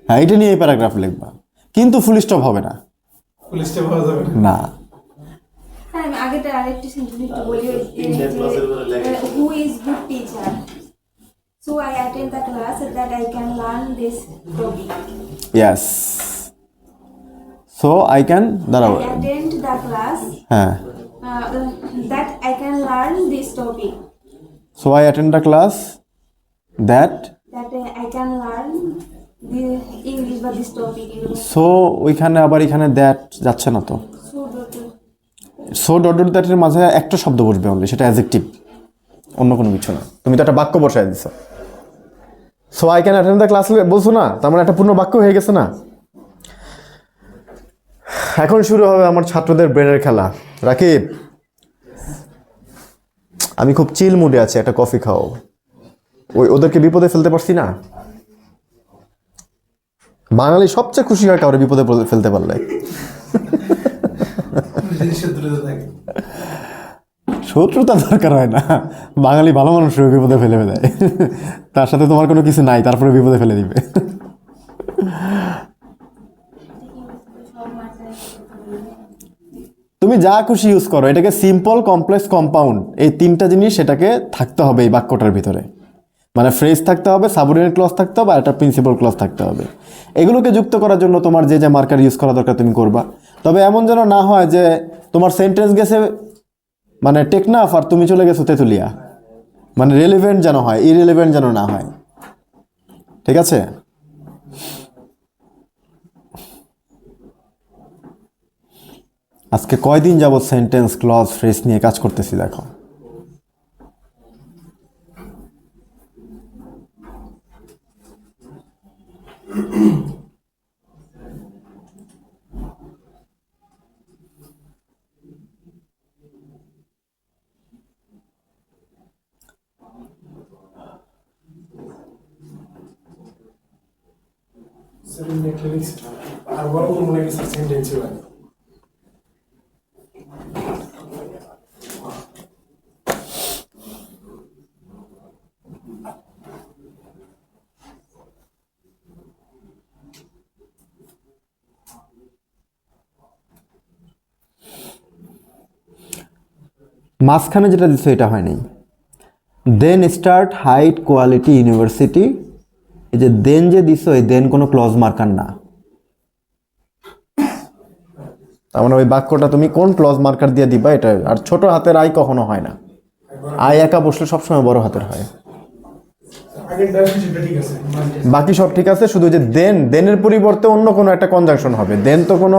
হ্যাঁ, এটা নিয়ে এই প্যারাগ্রাফ লিখবা, কিন্তু ফুল স্টপ হবে না। পুলিশটা পাওয়া যাবে না। না, হ্যাঁ, আমি আগেটা আরেকটি সেন্টেন্স একটু বলি, who is good teacher, so I attend the class that I can learn this topic. Yes, so I can, দাঁড়াও, I attend the class হ্যাঁ, that I can learn this topic. So I attend the class that, That I can learn the English বা this topic. So ওইখানে আবার এখানে that যাচ্ছে না তো। So so dot dot দ্যাটের মাঝে একটা শব্দ বসবে অনলি, সেটা অ্যাডজেক্টিভ, অন্য কোনো কিছু না। তুমি তো একটা বাক্য বসায় দিছো, so I can attend the class বলছো না, তার মানে একটা পূর্ণ বাক্য হয়ে গেছে না। এখন শুরু হবে আমার ছাত্রদের ব্রেনের খেলা। রাকিব, আমি খুব চিল মুডে আছি, একটা কফি খাও। ওদেরকে বিপদে ফেলতে পারছি না। বাঙালি সবচেয়ে খুশি হয় কাউরে বিপদে ফেলতে পারলে। শত্রুতা দরকার হয় না, বাঙালি ভালো মানুষের বিপদে ফেলে দেয়। তার সাথে তোমার কোনো কিছু নাই, তারপরে বিপদে ফেলে দিবে। তুমি যা খুশি ইউজ করো, এটাকে সিম্পল, কমপ্লেক্স, কম্পাউন্ড, এই তিনটা জিনিস সেটাকে থাকতে হবে এই বাক্যটার ভিতরে। মানে ফ্রেজ থাকতে হবে, সাবঅর্ডিনেট ক্লজ থাকতে হবে, আর একটা প্রিন্সিপাল ক্লজ থাকতে হবে। এগুলোকে যুক্ত করার জন্য তোমার যে যে মার্কার ইউজ করা দরকার তুমি করবা। তবে এমন যেন না হয় যে তোমার সেন্টেন্স গেছে মানে টেকনাফ আর তুমি চলে গেছো তেঁতুলিয়া, মানে রেলিভেন্ট যেন হয়, ইরেলিভেন্ট যেন না হয়। ঠিক আছে? আজকে কয়দিন যাবত সেন্টেন্স, ক্লজ, ফ্রেজ নিয়ে কাজ করতেছি দেখো। Sir, in the clinics, আর বড় কোনো মনে কিছু সেন্টেন্স হয়। মাঝখানে যেটা দিচ্ছে এটা হয় নাই। Then start height quality university, এই যে দেন যে দিছো, এই দেন কোনো ক্লজ মার্কার না। তার মানে ওই বাক্যটা তুমি কোন ক্লজ মার্কার দিয়ে দিবা এটা। আর ছোট হাতের আই কখনো হয় না, আই একা বসলে সবসময় বড় হাতের হয়। আগের দাস কিছুটা ঠিক আছে, বাকি সব ঠিক আছে, শুধু যে দেন, দেনের পরিবর্তে অন্য কোনো একটা কনজাংশন হবে। দেন তো কোনো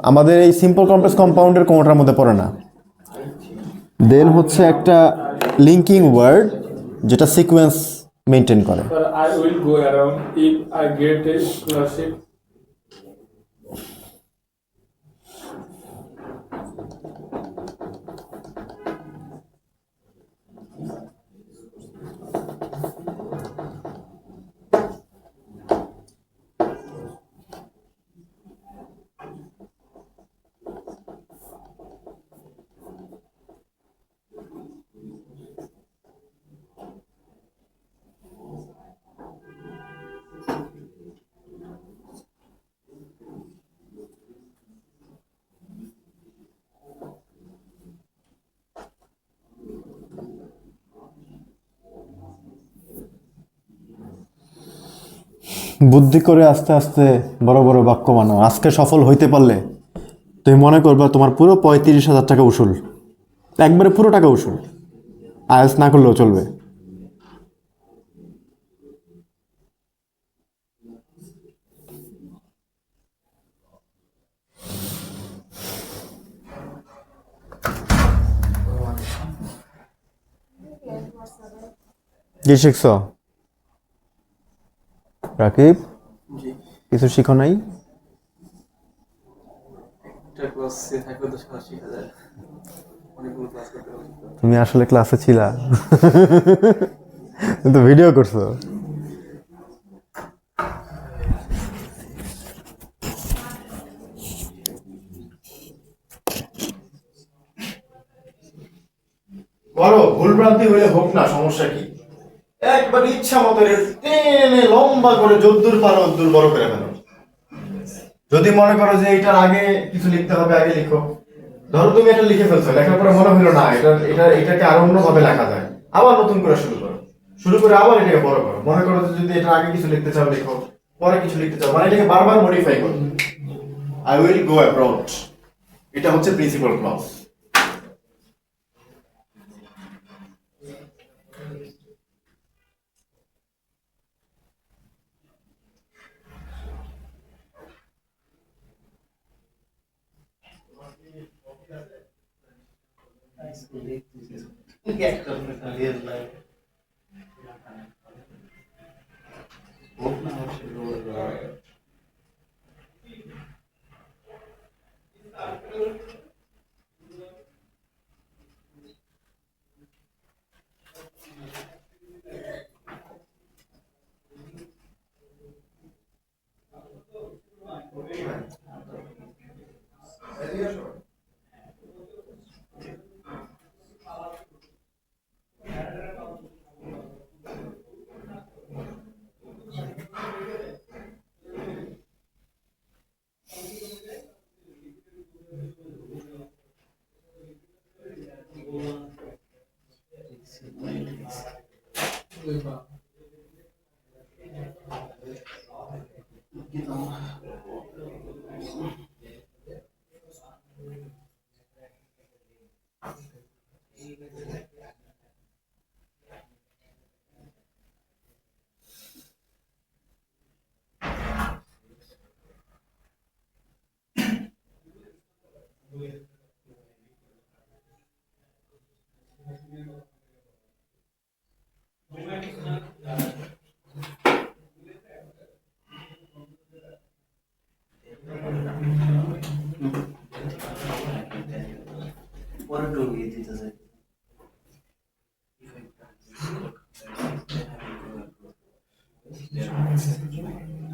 আমাদের এই সিম্পল কমপ্লেক্স কম্পাউন্ডের কোনোটার মধ্যে পড়ে না। দেন হচ্ছে একটা লিঙ্কিং ওয়ার্ড যেটা সিকোয়েন্স মেনটেন করে। but I will go around if I get a scholarship. বুদ্ধি করে আস্তে আস্তে বড় বড় বাক্য বানাও। আজকে সফল হইতে পারলে তুমি মনে করবা তোমার পুরো 35,000 টাকা উসুল, একবারে পুরো টাকা উসুল, আয়াস না করলেও চলবে। কি শিখছ রাকিব? কিছু শিখো নাই? তুমি আসলে ক্লাসে ছিলা? তুমি তো ভিডিও করছো। করো, ভুলভ্রান্তি হলে হোক না, সমস্যা কি? একবার ইচ্ছা মতো টেনে লম্বা করে যদ্দূর পারো অদ্দূর বড় করে ফেলো। যদি মনে করো যে এটার আগে কিছু লিখতে হবে, আগে লিখো। ধরো তুমি এটা লিখে ফেলছো, লেখার পরে মনে হলো না এটাকে আরো অন্যভাবে লেখা যায়, আবার নতুন করে শুরু করো, শুরু করে আবার এটাকে বড় করো। মনে করো যে যদি এটা আগে কিছু লিখতে চাও লিখো, পরে কিছু লিখতে চাও, মানে এটাকে বারবার মডিফাই করো। আই উইল গো অ্যাব্রড, এটা হচ্ছে প্রিন্সিপাল ক্লজ। পরে ঢুকিয়ে দিতেছে।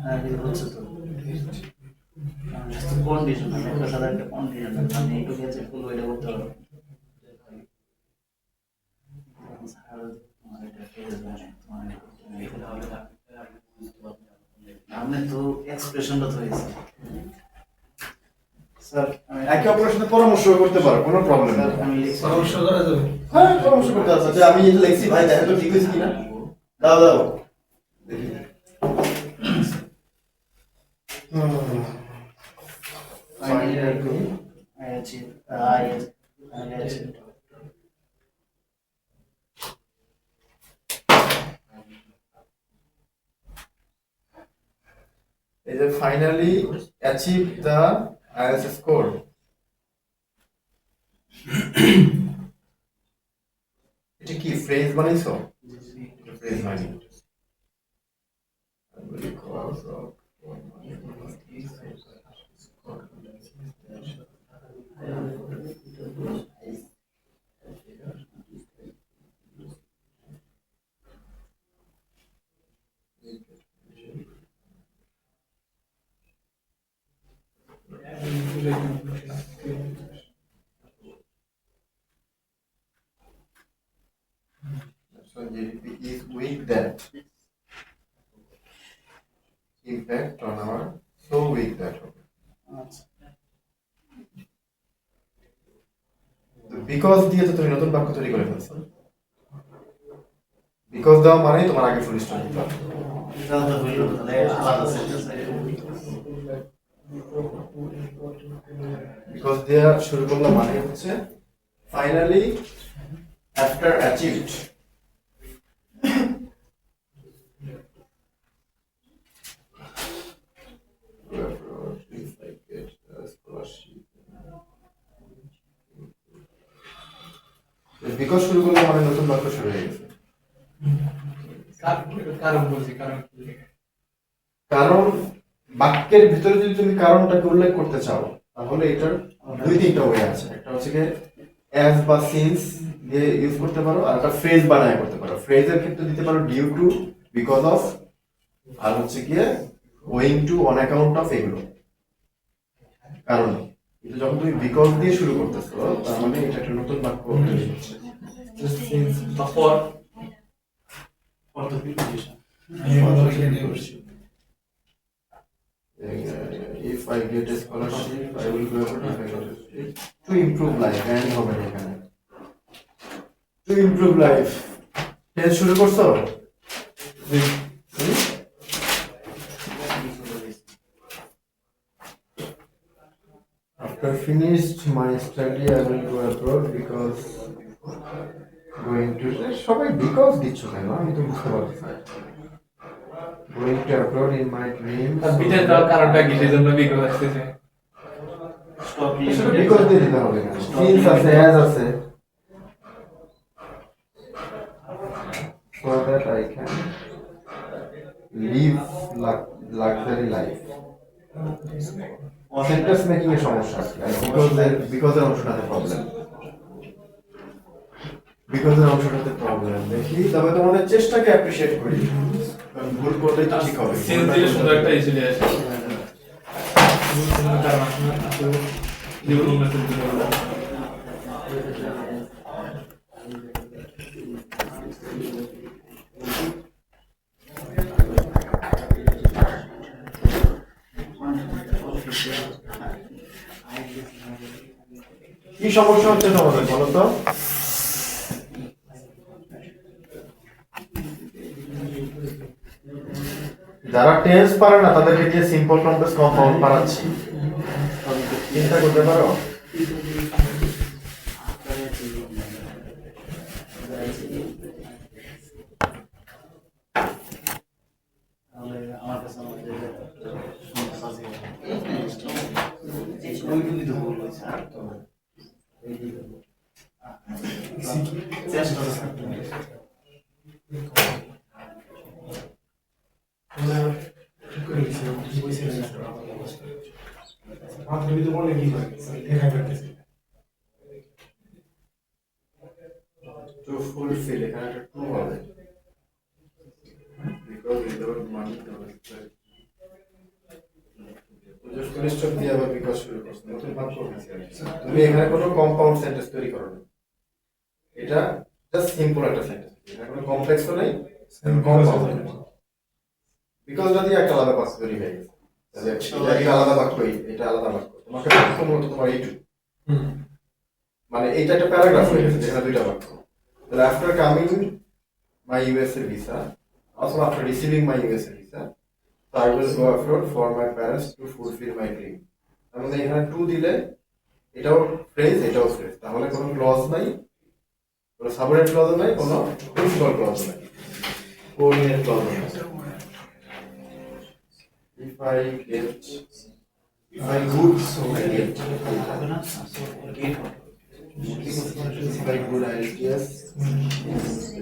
হ্যাঁ, এটা হচ্ছে তো কন্ডিশন, একটা সাথে একটা কন্ডিশন, মানে একটু গেছে ফুল ওইটা করতে হবে। আপনি তো এক্সপ্রেশনটা তো হয়েছে স্যার। একে অপরের সাথে পরামর্শ করতে পারো, কোনো প্রবলেম নেই। আমি পরামর্শ করা যাবে? হ্যাঁ, পরামর্শ করতে আছে যে আমি এটা লিখছি ভাই, দেখো তো ঠিক হয়েছে কিনা। দাও দাও দেখি। Is it finally achieved the IELTS score? এটা কি ফ্রেজ বানাইছো? ফ্রেজ বানাই। So GDP is weak that. Impact on our so weak that. Because দিয়ে তো তুমি নতুন বাক্য তৈরি করে ফেলছো। বিকজ দেওয়া মানে তোমার আগে ফুল স্টপ দিতে হবে। তাহলে তো হইলো, তাহলে আলাদা সেন্টেন্স বিকজ দেয়া শুরু করলাম মানে হচ্ছে ফাইনালি আফটার অ্যাচিভড। বিকজ শুরু করলাম মানে নতুন বাক্য শুরু হয়ে গেছে। কারণ বলছি, কারণ কি? কারণ বাক্যের ভিতরে যদি তুমি কারণটাকে উল্লেখ করতে চাও তাহলে এটার দুই তিনটা ওয়ে আছে। একটা হচ্ছে কি অ্যাজ বা সিন্স দিয়ে ইউজ করতে পারো, আর একটা ফ্রেজ বানায় করতে পারো। ফ্রেজের ক্ষেত্রে দিতে পারো ডিউ টু, বিকজ অফ, আর হচ্ছে কি owing to, on account of, এগুলো কারণে। কিন্তু যখন তুমি বিকজ দিয়ে শুরু করতেছো তার মানে এটা একটা নতুন বাক্য তৈরি হচ্ছে। বা for for the preposition. If I get a scholarship, I will go abroad. If I get a scholarship, to improve life, and হবে না এখানে। To improve life, টেন্স শুরু করছো? After finished my study, I will go abroad because going to সবাই because দিচ্ছ কেন? আমি তো বুঝতে পারছি না। Going to abroad in my dream. বিটের দেওয়ার কারণটা কি, সেই জন্য বিকজ আসতেছে। স্টপ বিকজ দিয়ে দিতে হবে কেন? সিন্স আছে, অ্যাজ আছে। So that I can live luxury life. Sentence making এর সমস্যা আছে। বিকজ এর অংশটাতে প্রবলেম। বিকজ এর অংশটাতে প্রবলেম দেখি, তবে তোমাদের চেষ্টাকে অ্যাপ্রিশিয়েট করি, কারণ ভুল করলে তো ঠিক হবে। সেন্স দিলে সুন্দর একটা ইস্যু নিয়ে আসে। কারণ আসলে যেগুলো মেসেজ দিলে কি সমস্যা হচ্ছে তোমাদের বলো তো? যারা টেন্স পারে না তাদেরকে দিয়ে সিম্পল কমপ্লেক্স কম্পাউন্ড পারাচ্ছি, চিন্তা করতে পারো। আমার কাছে আমাদের সমস্যা আছে। ওইগুলি তো ভুল হয়েছে, আর তো চেষ্টা টু ফুলফিল, এখানে একটা টু হবে, বিকজ উইদাউট মানি স্টপ দিয়ে আবার বিকজ শুরু করছো, নতুন বাক্য হয়েছে। তুমি এখানে কোনো কম্পাউন্ড সেন্টেন্স তৈরি করো না, এটা জাস্ট সিম্পল একটা সেন্টেন্স, এখানে কোনো কমপ্লেক্সও নেই, কম্পাউন্ড। বিকজ যদি একটা আলাদা বাক্য তৈরি হয়ে গেছে, এটা আলাদা বাক্য, এটা আলাদা বাক্য, তোমাকে বাক্য মূলত তোমার এইটু, মানে এইটা একটা প্যারাগ্রাফ হয়ে গেছে যেখানে দুইটা বাক্য। তাহলে after coming my USA visa, also after receiving my USA visa, so I will go abroad for my parents to fulfill my dream. তার মানে এখানে টু দিলে এটাও ফ্রেজ, এটাও ফ্রেজ, তাহলে কোনো ক্লজ নাই, কোনো সাবঅর্ডিনেট ক্লজ নাই, কোনো প্রিন্সিপাল ক্লজ নাই, কোঅর্ডিনেট ক্লজ নাই। If I get, if I good, so I get. If I good, I yes.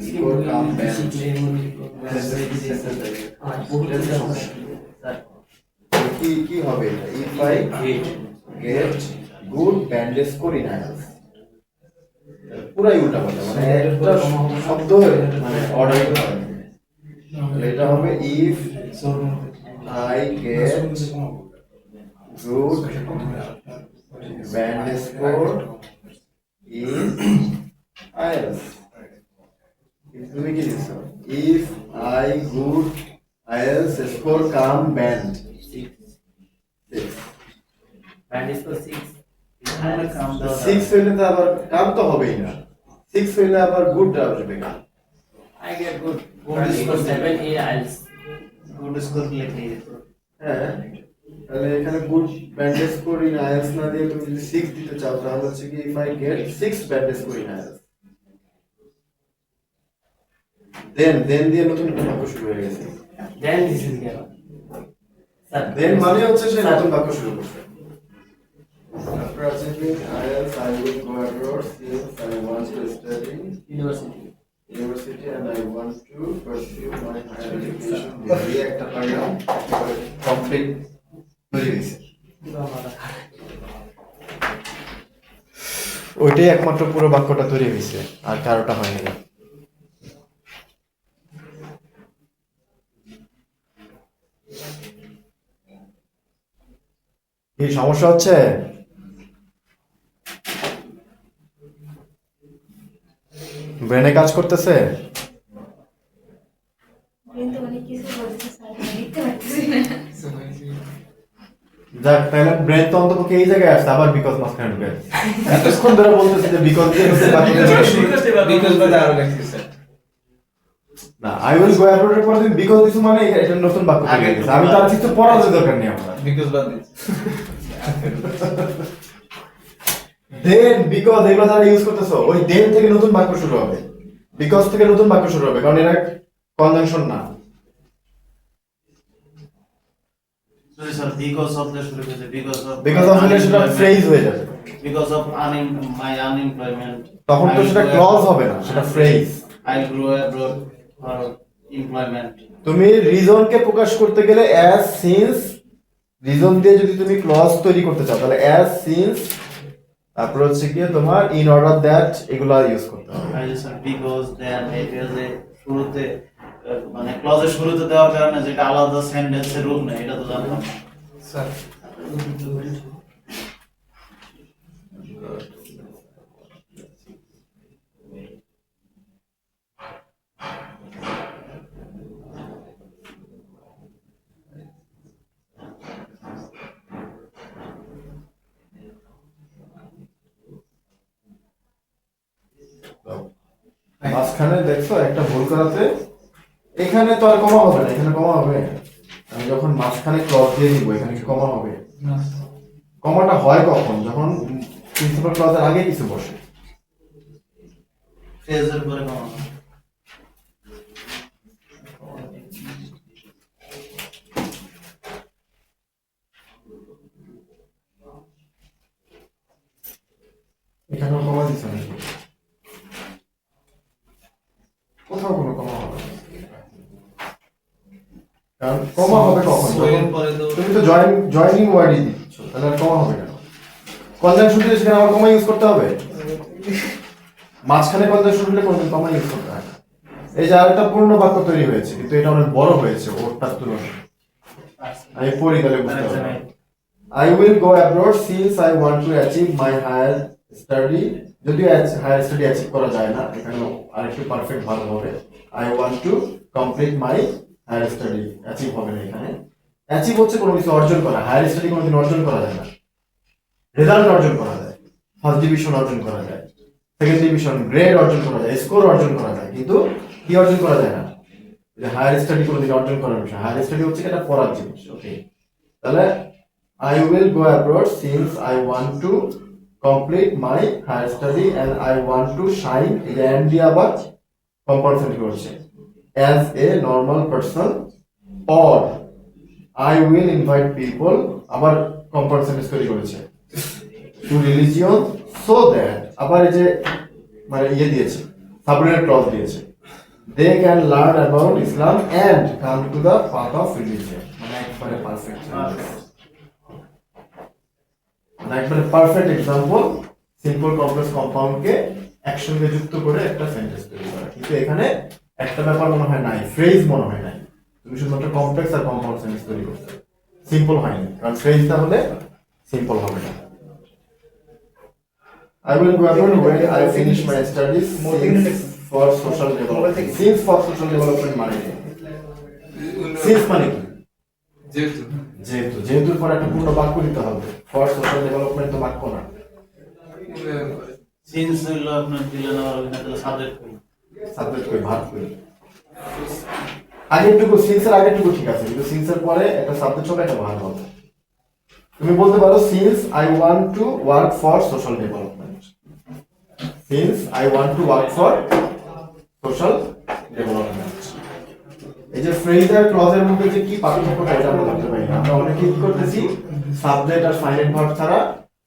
Score come band. কি হবে এটা? If I get good band score in IELTS. পুরাই উল্টা পাল্টা, মানে একটা শব্দ মানে অর্ডার করতে হবে। তাহলে এটা হবে if I get good band score in IELTS. তুমি কি দিচ্ছ? If I good IELTS score come band 6. Band is for 6. 6 হইলে তো আবার কাম তো হবেই না, 6 হইলে আবার গুড আসবে না। I get good. Band is for 7 in IELTS. Good score লিখে দিত। হ্যাঁ, তাহলে এখানে good bandage score in IELTS না দিয়ে তুমি যদি 6 দিতে চাও তাহলে হচ্ছে কি if I get 6 band score in IELTS, then দিয়ে নতুন একটা বাক্য শুরু হয়ে গেছে। Then this is grammar. Sir, দেন মানে হচ্ছে সে Sir. নতুন বাক্য শুরু করছে। After achieving IELTS, I will go abroad since I want to study university and I want to pursue my higher education. দিয়ে একটা পাইলাম কমপ্লিট হয়ে গেছে। ওইটাই একমাত্র পুরো বাক্যটা তৈরি হয়েছে, আর কারোটা হয়নি। কি সমস্যা হচ্ছে? ব্রেনে কাজ করতেছে? কিন্তু অনেক কিছু বলছে স্যার, লিখতে পারতেছি না। যাক, তাহলে ব্রেন তো অন্তত এই জায়গায় আসছে, আবার বিকজ মাঝখানে ঢুকে গেছে। এতক্ষণ ধরে বলতেছে যে বিকজ দিয়ে হচ্ছে বাকি Because বাদে আরো লেখছি স্যার। না, আই উইল গো অ্যাব্রড এর পরে তুমি বিকজ দিছো মানে এটা নতুন বাক্য তৈরি হয়েছে। আমি তার কিছু পড়ার দরকার নেই আমার। Because বাদে। দেন বিকজ এগুলো যারা ইউজ করতেছো, ওই দেন থেকে নতুন বাক্য শুরু হবে, বিকজ থেকে নতুন বাক্য শুরু হবে, কারণ এরা কনজাংশন না। Sorry sir, because of the শুরু হয়েছে, বিকজ অফ হলে সেটা ফ্রেজ হয়ে যাবে, বিকজ অফ মাই আনএমপ্লয়মেন্ট। তখন তো সেটা ক্লজ হবে না, সেটা phrase. I grow abroad for employment. তুমি রিজনকে প্রকাশ করতে গেলে অ্যাজ সিন্স, রিজন দিয়ে যদি তুমি ক্লজ তৈরি করতে চাও তাহলে অ্যাজ সিন্স, তারপর হচ্ছে কি তোমার ইন অর্ডার দ্যাট, এগুলা ইউজ করতে হবে। আই স্যার বিকজ দেন এটা যে শুরুতে মানে ক্লজের শুরুতে দেওয়ার কারণে যেটা আলাদা সেন্টেন্সের রূপ নেই, এটা তো জানতাম না। স্যার মাঝখানে দেখছো একটা ভুল করাতে, এখানে তো আর কমা হবে না, এখানে কমা হবে। আমি যখন মাঝখানে ক্লজ দিয়ে দিব এখানে কি কমা হবে? কমাটা হয় কখন? যখন প্রিন্সিপাল ক্লজের আগে কিছু বসে। ফ্রেজের পরে কমা। এখানেও কমা দিচ্ছে নাকি? কোথাও কোনো কমা হবে না। কারণ কমা হবে কখন? এর পরে তো তুমি তো জয়েনিং ওয়ার্ডই দিচ্ছ, তাহলে আর কমা হবে কেন? কনজাংশন দিলে সেখানে আমার কমা ইউজ করতে হবে? মাঝখানে কনজাংশন দিলে কোনদিন কমা ইউজ করতে হয় না। এই যে আরেকটা পূর্ণ বাক্য তৈরি হয়েছে, কিন্তু এটা অনেক বড় হয়েছে ওরটার তুলনায়। আমি পড়ি তাহলে বুঝতে পারবো। I will go abroad since I want to achieve my higher study. যদিও হায়ার স্টাডি অ্যাচিভ করা যায় না, এখানে আরেকটু পারফেক্ট ভালো হবে। I want to complete my higher study, achieve হবে না এখানে। অ্যাচিভ হচ্ছে কোনো কিছু অর্জন করা, হায়ার স্টাডি কোনোদিন অর্জন করা যায় না। রেজাল্ট অর্জন করা যায়, ফার্স্ট ডিভিশন অর্জন করা যায়, সেকেন্ড ডিভিশন, গ্রেড অর্জন করা যায়, স্কোর অর্জন করা যায়, কিন্তু কি অর্জন করা যায় না? যে হায়ার স্টাডি কোনোদিন অর্জন করার বিষয়। হায়ার স্টাডি হচ্ছে এটা পড়ার জিনিস। ওকে, তাহলে I will go abroad since I want to complete my higher study and I want to shine and be abar compulsion করছে as a normal person, or I will invite people আবার compulsion তৈরি করেছে to religion so that আবার এই যে মানে ইয়ে দিয়েছে, সাবঅর্ডিনেট ক্লজ দিয়েছে, they can learn about Islam and come to the path of religion। মানে একবারে পারফেক্ট, একবারে পারফেক্ট এক্সাম্পল সিম্পল কমপ্লেক্স কম্পাউন্ডকে একসঙ্গে যুক্ত করে একটা সেন্টেন্স তৈরি করা। কিন্তু এখানে একটা ব্যাপার মনে হয় নাই, ফ্রেজ মনে হয় নাই। তুমি শুধুমাত্র কমপ্লেক্স আর কম্পাউন্ড সেন্টেন্স তৈরি করতে, সিম্পল হয়নি, কারণ ফ্রেজ তাহলে সিম্পল হবে না। I will go abroad when I finish my studies for social development. Since for social development মানে কি? Since মানে কি? যেহেতু যেহেতু, যেহেতুর পর একটা পূর্ণ বাক্য দিতে হবে। ফর সোশ্যাল ডেভেলপমেন্ট তো বাক্য না। সিন্স হইলো আপনার দিলেন আর ওখানে তাহলে সাবজেক্ট কই, সাবজেক্ট কই, ভার্ব কই। আগেরটুকু সিন্সের আগেরটুকু ঠিক আছে, কিন্তু সিন্সের পরে একটা সাবজেক্ট হবে, একটা ভার্ব হবে। তুমি বলতে পারো since I want to work for social development, since I want to work for social development. এই যে ফ্রেজ আর ক্লজের মধ্যে যে কি পার্থক্যটা এটা আমরা বুঝতে পারি না। আমরা অনেকে কি করতেছি, সাবজেক্ট আর ফাইনাইট ভার্ব ছাড়া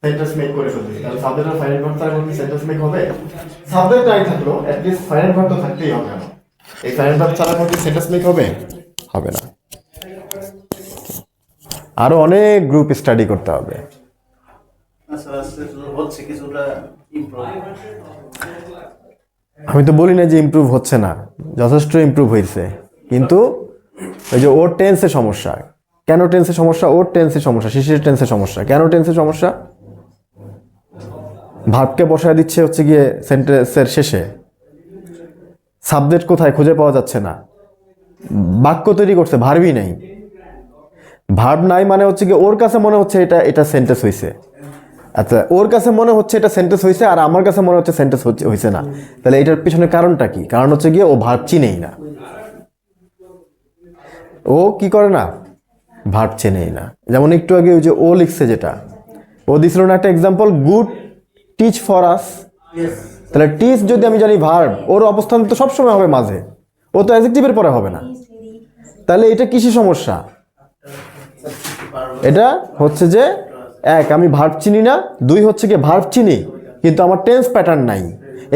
সেন্টেন্স মেক করে ফেলতেছি। তাহলে সাবজেক্ট আর ফাইনাইট ভার্ব ছাড়া কোনো সেন্টেন্স মেক হবে? সাবজেক্ট নাই থাকলো, অ্যাট লিস্ট ফাইনাইট ভার্ব তো থাকতেই হবে। এই ফাইনাইট ভার্ব ছাড়া কোনো সেন্টেন্স মেক হবে? হবে না। আরো অনেক গ্রুপ স্টাডি করতে হবে। আচ্ছা হচ্ছে কিছুটা ইমপ্রুভ। আমি তো বলি না যে ইমপ্রুভ হচ্ছে না, যথেষ্ট ইমপ্রুভ হয়েছে, কিন্তু ওই যে ওর টেন্সের সমস্যা। কেন টেন্সের সমস্যা? ওর টেন্সের সমস্যা, শিশির টেন্সের সমস্যা। কেন টেন্সের সমস্যা? ভার্বকে বসায় দিচ্ছে হচ্ছে গিয়ে সেন্টেন্সের শেষে, সাবজেক্ট কোথায় খুঁজে পাওয়া যাচ্ছে না, বাক্য তৈরি করছে, ভার্বই নাই। ভার্ব নাই মানে হচ্ছে কি ওর কাছে মনে হচ্ছে এটা সেন্টেন্স হয়েছে। আচ্ছা, ওর কাছে মনে হচ্ছে এটা সেন্টেন্স হয়েছে, আর আমার কাছে মনে হচ্ছে সেন্টেন্স হয়েছে না। তাহলে এটার পিছনে কারণটা কি? কারণ হচ্ছে গিয়ে ও ভার্ব চিনেই না। ও কি করে না? ভার্ব চেনেই না। যেমন একটু আগে ওই যে ও লিখছে, যেটা ও দিছিল না একটা এক্সাম্পল, গুড টিচ ফর আস। তাহলে টিচ যদি আমি জানি ভার্ব, ওর অবস্থান তো সবসময় হবে মাঝে, ও তো অ্যাডজেক্টিভের পরে হবে না। তাহলে এটা কিসের সমস্যা? এটা হচ্ছে যে এক, আমি ভার্ব চিনি না, দুই হচ্ছে কি ভার্ব চিনি কিন্তু আমার টেন্স প্যাটার্ন নাই,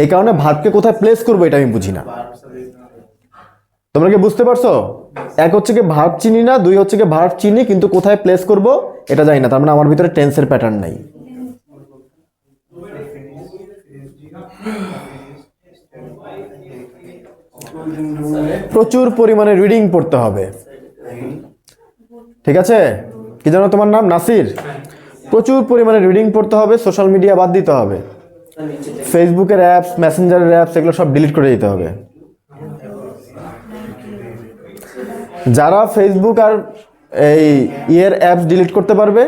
এই কারণে ভার্বকে কোথায় প্লেস করবো এটা আমি বুঝি না। তোমরা কি বুঝতে পারছো? এক হচ্ছে কি ভার্ব চিনি না, দুই হচ্ছে কি ভার্ব চিনি কিন্তু কোথায় প্লেস করব এটা জানি না, তার মানে আমার ভিতরে টেন্সের প্যাটার্ন নাই। প্রচুর পরিমাণে রিডিং পড়তে হবে, ঠিক আছে? কি জানো তোমার নাম? নাসির। প্রচুর পরিমাণে রিডিং পড়তে হবে, সোশ্যাল মিডিয়া বাদ দিতে হবে, ফেসবুকের অ্যাপস, মেসেঞ্জারের অ্যাপস, এগুলো সব ডিলিট করে দিতে হবে। যারা ফেসবুক আর এই ইয়ের অ্যাপস ডিলিট করতে পারবে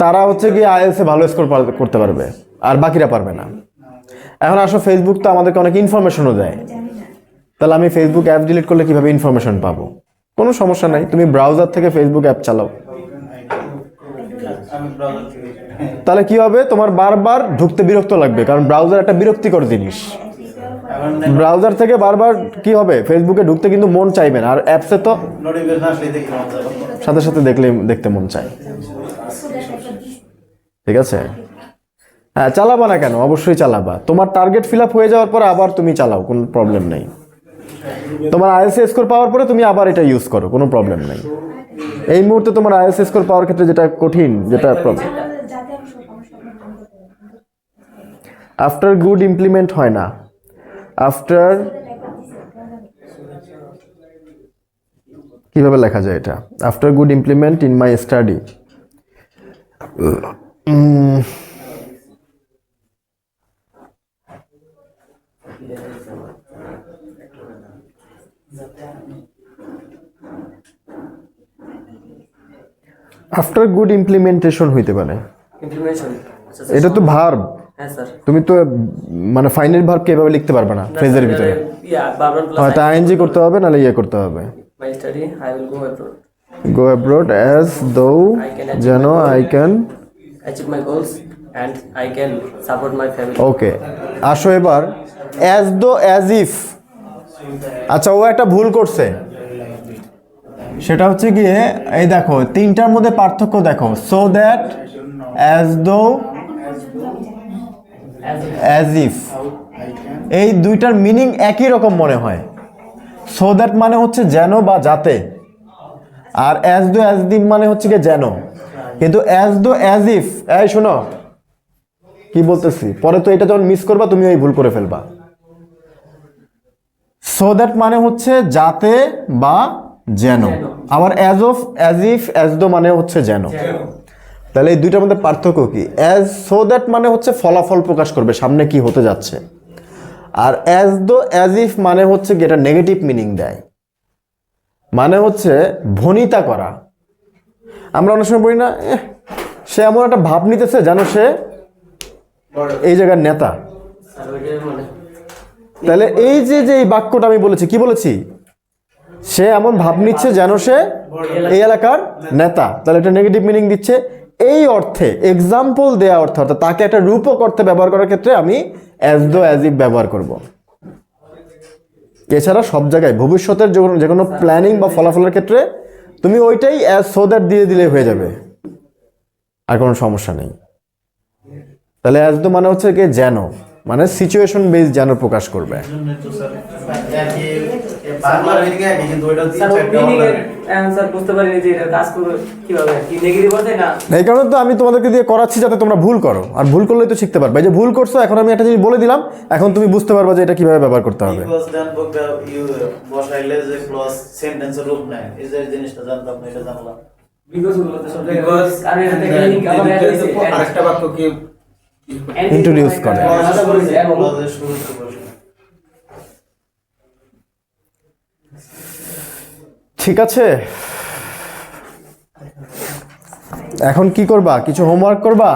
তারা হচ্ছে গিয়ে আইএলস এ ভালো স্কোর করতে পারবে, আর বাকিরা পারবে না। এখন আসো, ফেসবুক তো আমাদেরকে অনেক ইনফরমেশনও দেয়, তাহলে আমি ফেসবুক অ্যাপ ডিলিট করলে কিভাবে ইনফরমেশন পাবো? কোনো সমস্যা নাই, তুমি ব্রাউজার থেকে ফেসবুক অ্যাপ চালাও। তাহলে কি হবে? তোমার বারবার ঢুকতে বিরক্ত লাগবে, কারণ ব্রাউজার একটা বিরক্তিকর জিনিস। ব্রাউজার থেকে বারবার কি হবে? ফেসবুকে ঢুকতে কিন্তু মন চাইবে না, আর অ্যাপসে তো সাথে সাথে দেখতে মন চায়, ঠিক আছে? হ্যাঁ, চালাবা না কেন? অবশ্যই চালাবা। তোমার টার্গেট ফিল আপ হয়ে যাওয়ার পরে আবার তুমি চালাও, কোনো প্রবলেম নেই। তোমার আইএলটিএস স্কোর পাওয়ার পরে তুমি আবার এটা ইউজ করো, কোনো প্রবলেম নেই। এই মুহূর্তে তোমার আইএলটিএস স্কোর পাওয়ার ক্ষেত্রে যেটা কঠিন, যেটা প্রবলেম, আফটার গুড ইমপ্লিমেন্ট হয় না। আফটার কিভাবে লেখা যায় এটা? After good implement in my study, after good implementation হইতে পারে। ইমপ্লিমেন্টেশন এটা তো ভার্ব। হ্যাঁ স্যার। তুমি তো মানে ফাইনাল ভার্বকে এভাবে লিখতে পারবে না ফ্রেজের ভিতরে, হয়তো আইএনজি করতে হবে, নাহলে ইয়ে করতে হবে। My study I will go abroad. Go abroad as though, যেন I can achieve my goals and I can support my family. Okay, আসো এবার অ্যাজ দো, অ্যাজ ইফ। আচ্ছা, ও একটা ভুল করছে, সেটা হচ্ছে গিয়ে এই দেখো তিনটার মধ্যে পার্থক্য দেখো, so that, as though, as if. এই দুইটার মিনিং একই রকম মনে হয়। সো দ্যাট মানে হচ্ছে যেন বা যাতে, আর অ্যাজ দো অ্যাজ ইফ মানে হচ্ছে গিয়ে যেন। কিন্তু অ্যাজ দো অ্যাজ ইফ, এই শোনো কি বলতেছি, পরে তো এটা যখন মিস করবা তুমি ওই ভুল করে ফেলবা। সো দ্যাট মানে হচ্ছে যাতে বা যেন, আবার as of, as if, as though মানে হচ্ছে যেন। তাহলে এই দুইটার মধ্যে পার্থক্য কি? অ্যাজ সো দ্যাট মানে হচ্ছে ফলাফল প্রকাশ করবে, সামনে কি হতে যাচ্ছে, আর অ্যাজ দো অ্যাজ ইফ মানে হচ্ছে কি এটা নেগেটিভ মিনিং দেয়, মানে হচ্ছে ভনিতা করা। আমরা অনেক সময় বলি না, সে এমন একটা ভাব নিতেছে যেন সে এই জায়গার নেতা। তাহলে এই যে এই বাক্যটা আমি বলেছি, কি বলেছি? সে এমন ভাব নিচ্ছে যেন সে এই এলাকার নেতা, তাহলে এটা নেগেটিভ মিনিং দিচ্ছে। এই অর্থে এক্সাম্পল দেওয়া অর্থে, অর্থাৎ তাকে একটা রূপক অর্থে ব্যবহার করার ক্ষেত্রে আমি অ্যাজ দো অ্যাজ ইফ ব্যবহার করব। এছাড়া সব জায়গায় ভবিষ্যতের যে কোনো প্ল্যানিং বা ফলাফলের ক্ষেত্রে তুমি ওইটাই অ্যাজ সো দ্যাট দিয়ে দিলে হয়ে যাবে, আর কোনো সমস্যা নেই। তাহলে অ্যাজ দো মানে হচ্ছে কি যেন, মানে সিচুয়েশন বেস যেন প্রকাশ করবে। বাংলার মিনিং একই, কিন্তু ওইটা স্যার মিনিং এর অ্যানসার বুঝতে পারিনি যে এটা কাজ করবে কিভাবে, কি নেগেটিভ আছে না। এই কারণে তো আমি তোমাদেরকে দিয়ে করাচ্ছি যাতে তোমরা ভুল করো, আর ভুল করলেই তো শিখতে পারবে। এই যে ভুল করছো, এখন আমি একটা জিনিস বলে দিলাম, এখন তুমি বুঝতে পারবে যে এটা কিভাবে ব্যবহার করতে হবে। Because then book the you বসাইলে যে ক্লজ সেন্টেন্সের রূপ নেয়, এই যে জিনিসটা জানতাম না, এটা জানলাম। বিকজ গুলো তো সব জায়গায় আমি এটা থেকে লিংক আবার অ্যাড হইছে, আরেকটা বাক্য কি ইন্ট্রোডিউস করে। ক্লজের শুরুতে বসে। ঠিক আছে, এখন কি করবা? কিছু হোমওয়ার্ক করবা?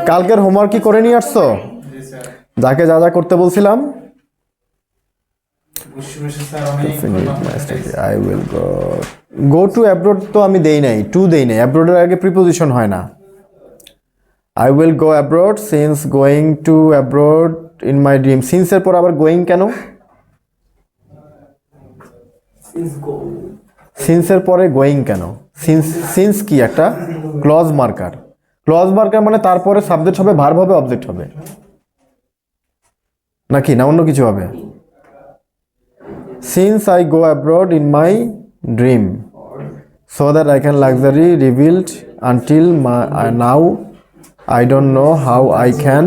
কালকের হোমওয়ার্ক কি করে নিয়ে আসছো? যাকে যা যা করতে বলছিলাম? I will go to abroad তো আমি দেই নাই, টু দেই নাই, অ্যাব্রোডের আগে প্রিপোজিশন হয় না। I will go abroad, since going to abroad in my dream. সিন্সের পর আবার গোয়িং কেন? সিন্সের পরে গোয়িং কেন? সিন্স কি একটা ক্লজ মার্কার। ক্লজ মার্কার মানে তারপরে সাবজেক্ট হবে, ভার্ব হবে, অবজেক্ট হবে, নাকি না অন্য কিছু হবে? Since I go abroad in my dream so that I can luxury revealed until now I don't know how I can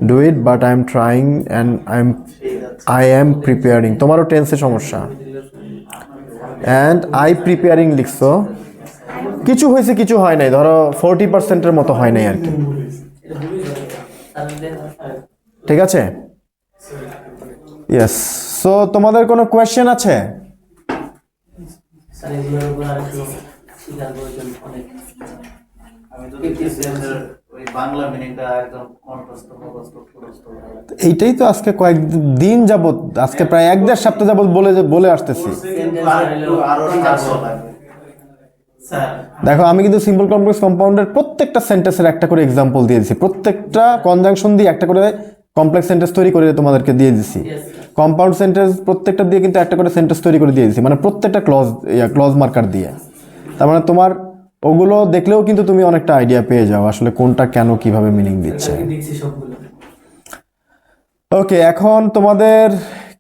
do it but I am trying and I am preparing. তোমারও টেন্সে সমস্যা। And I preparing লিখছো, কিছু হয়েছে কিছু হয় নাই, ধরো 40%-এর মতো হয় নাই আর কি। ঠিক আছে, ইয়েস। সো তোমাদের কোনো কোয়েশ্চেন আছে? স্যার এগুলোর উপর আরেকটু শিকার প্রয়োজন অনেক। আমি তো দেখতেছি আমাদের ওই বাংলা মিনিংটা একদম কণ্ঠস্থ এইটাই তো আজকে কয়েকদিন যাবত, আজকে প্রায় 1-1.5 সপ্তাহ যাবত বলে আসতেছি। আরো লাগবে স্যার। দেখো আমি কিন্তু সিম্পল কমপ্লেক্স কম্পাউন্ডের প্রত্যেকটা সেন্টেন্সের একটা করে এক্সাম্পল দিয়ে দিছি, প্রত্যেকটা কনজাংশন দিয়ে একটা করে কমপ্লেক্স সেন্টেন্স তৈরি করে তোমাদেরকে দিয়ে দিছি। কম্পাউন্ড সেন্টেন্স প্রত্যেকটা দিয়ে কিন্তু একটা করে সেন্টেন্স তৈরি করে দিয়ে দিছি, মানে প্রত্যেকটা ক্লজ মার্কার দিয়ে। তার মানে তোমার ওগুলো দেখলেও কিন্তু তুমি অনেকটা আইডিয়া পেয়ে যাও আসলে কোনটা কেন কিভাবে মিনিং দিচ্ছে। ওকে, এখন তোমাদের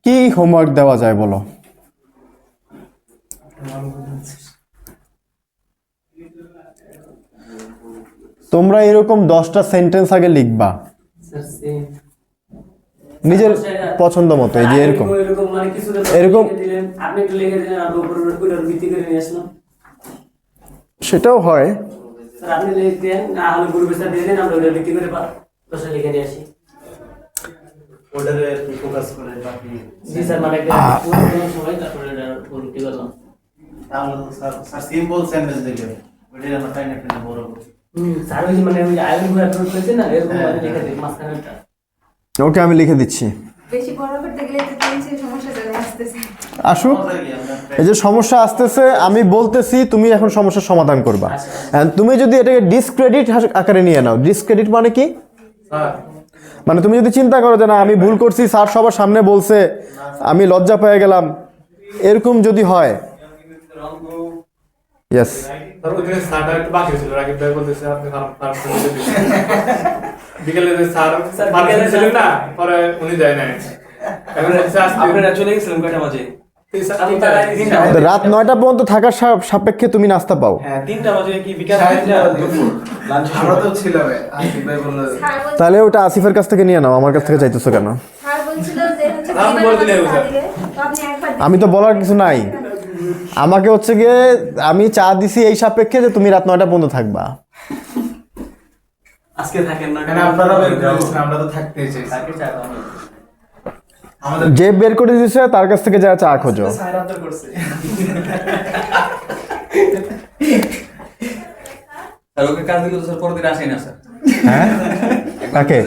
কি হোমওয়ার্ক দেওয়া যায় বলো? তোমরা এরকম 10টা সেন্টেন্স আগে লিখবা নিজের পছন্দ মতো, এই যে এরকম এরকম আপনি একটু লিখে দিলেন, আমরা উপর ওটার ভিত্তি করে নিয়ে আসলাম। সেটাও হয়। স্যার আপনি লিখে দেন, না হলে গ্রুপে স্যার দিয়ে দেন, আমরা ওটার ভিত্তি করে দশটা লিখে নিয়ে আসি। ওটারে ফোকাস করে বাকি। জি স্যার, মানে একটা পুরো সময় তারপরে এটা ভিত্তি করলাম। তাহলে তো স্যার সিম্পল সেন্টেন্স দিলে ওইটা আমরা টাইনে বড় করছি। স্যার ওই যে মানে ওই যে আইএল গুলো আপলোড করেছে না, এরকম মানে লিখে দিই মাঝখানেটা। ওকে, আমি লিখে দিচ্ছি। বেশি বড় করতে গেলে তো টেন্সের সমস্যা চলে আসতেছে। আসুক, এই যে সমস্যা আসতেছে আমি বলতেছি, তুমি এখন সমস্যার সমাধান করবা। And তুমি যদি এটাকে ডিসক্রেডিট আকারে নিয়ে নাও, ডিসক্রেডিট মানে কি? মানে তুমি যদি চিন্তা করো যে না আমি ভুল করছি, স্যার সবার সামনে বলছে, আমি লজ্জা পেয়ে গেলাম, এরকম যদি হয়, ইয়েস। স্যারটা একটু বাকি ছিল, রাকিব ভাই বলতেছে আপনি বিকেলে যে স্যার বিকেলে ছিলেন না, পরে উনি যায় নাই। আপনারা চলে গেছিলেন কয়টা বাজে? রাত 9টা পর্যন্ত থাকার সাপেক্ষে তুমি নাস্তা পাও। হ্যাঁ 3টা বাজে কি বিকাল 3টা দুপুর লাঞ্চ আমরা তো ছিলাম। আসিফ ভাই বলল তাহলে ওটা আসিফের কাছ থেকে নিয়ে নাও, আমার কাছ থেকে চাইতেছো কেন? স্যার বলছিল যে হচ্ছে তো আপনি একবার আমি তো বলার কিছু নাই, আমাকে হচ্ছে গিয়ে আমি চা দিছি এই সাপেক্ষে যে তুমি রাত 9টা পর্যন্ত থাকবা। আজকে থাকেন না কেন? আপনারা বের করে দিচ্ছেন, আমরা তো থাকতেই চাই। তাকে চা দাও। যে বের করে দিয়েছে তার কাছ থেকে যা চা খোঁজো। স্যার আদর করছে। স্যার ওকে কাজ দিলে তো স্যার পরের দিন আসেই না স্যার। হ্যাঁ, কাকে?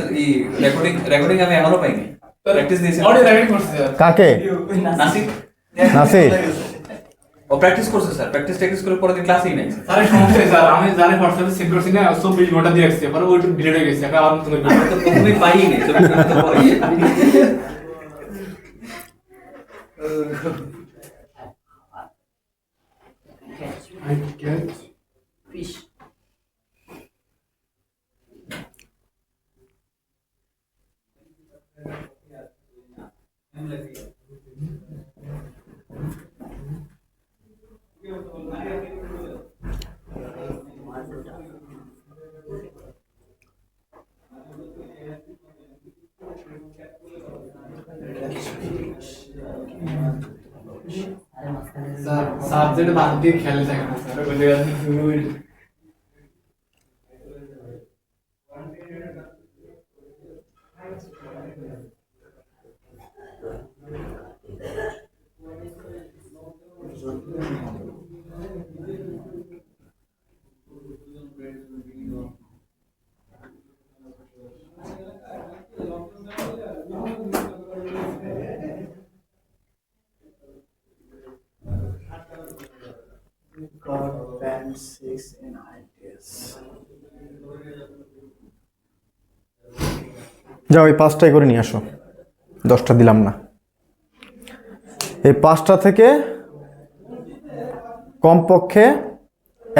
রেকর্ডিং আমি এখনো পাইনি। প্র্যাকটিস দিয়েছে অডিও রেকর্ড করছে স্যার কাকে? নাসিক নাসির? ও প্র্যাকটিস করছে স্যার, প্র্যাকটিস করে পরের দিন ক্লাসেই নাই স্যার সমস্যা স্যার আমি জানি হোয়াটসঅ্যাপে সেভ করছি না 24 ঘন্টা দিয়ে আসছে পরে ওইটা ডিলিট হয়ে গেছে এখন আবার নতুন করে আমি তো প্রথমেই পাইনি, চব্বিশ ঘন্টা পরে I get fish. Sir subject বাদ দিয়ে খেলে থাকে না স্যার বলে গেছে got band 6 in ITS. যাও এই 5টাই করে নিয়ে আসো, 10টা দিলাম না। এই 5টা থেকে কমপক্ষে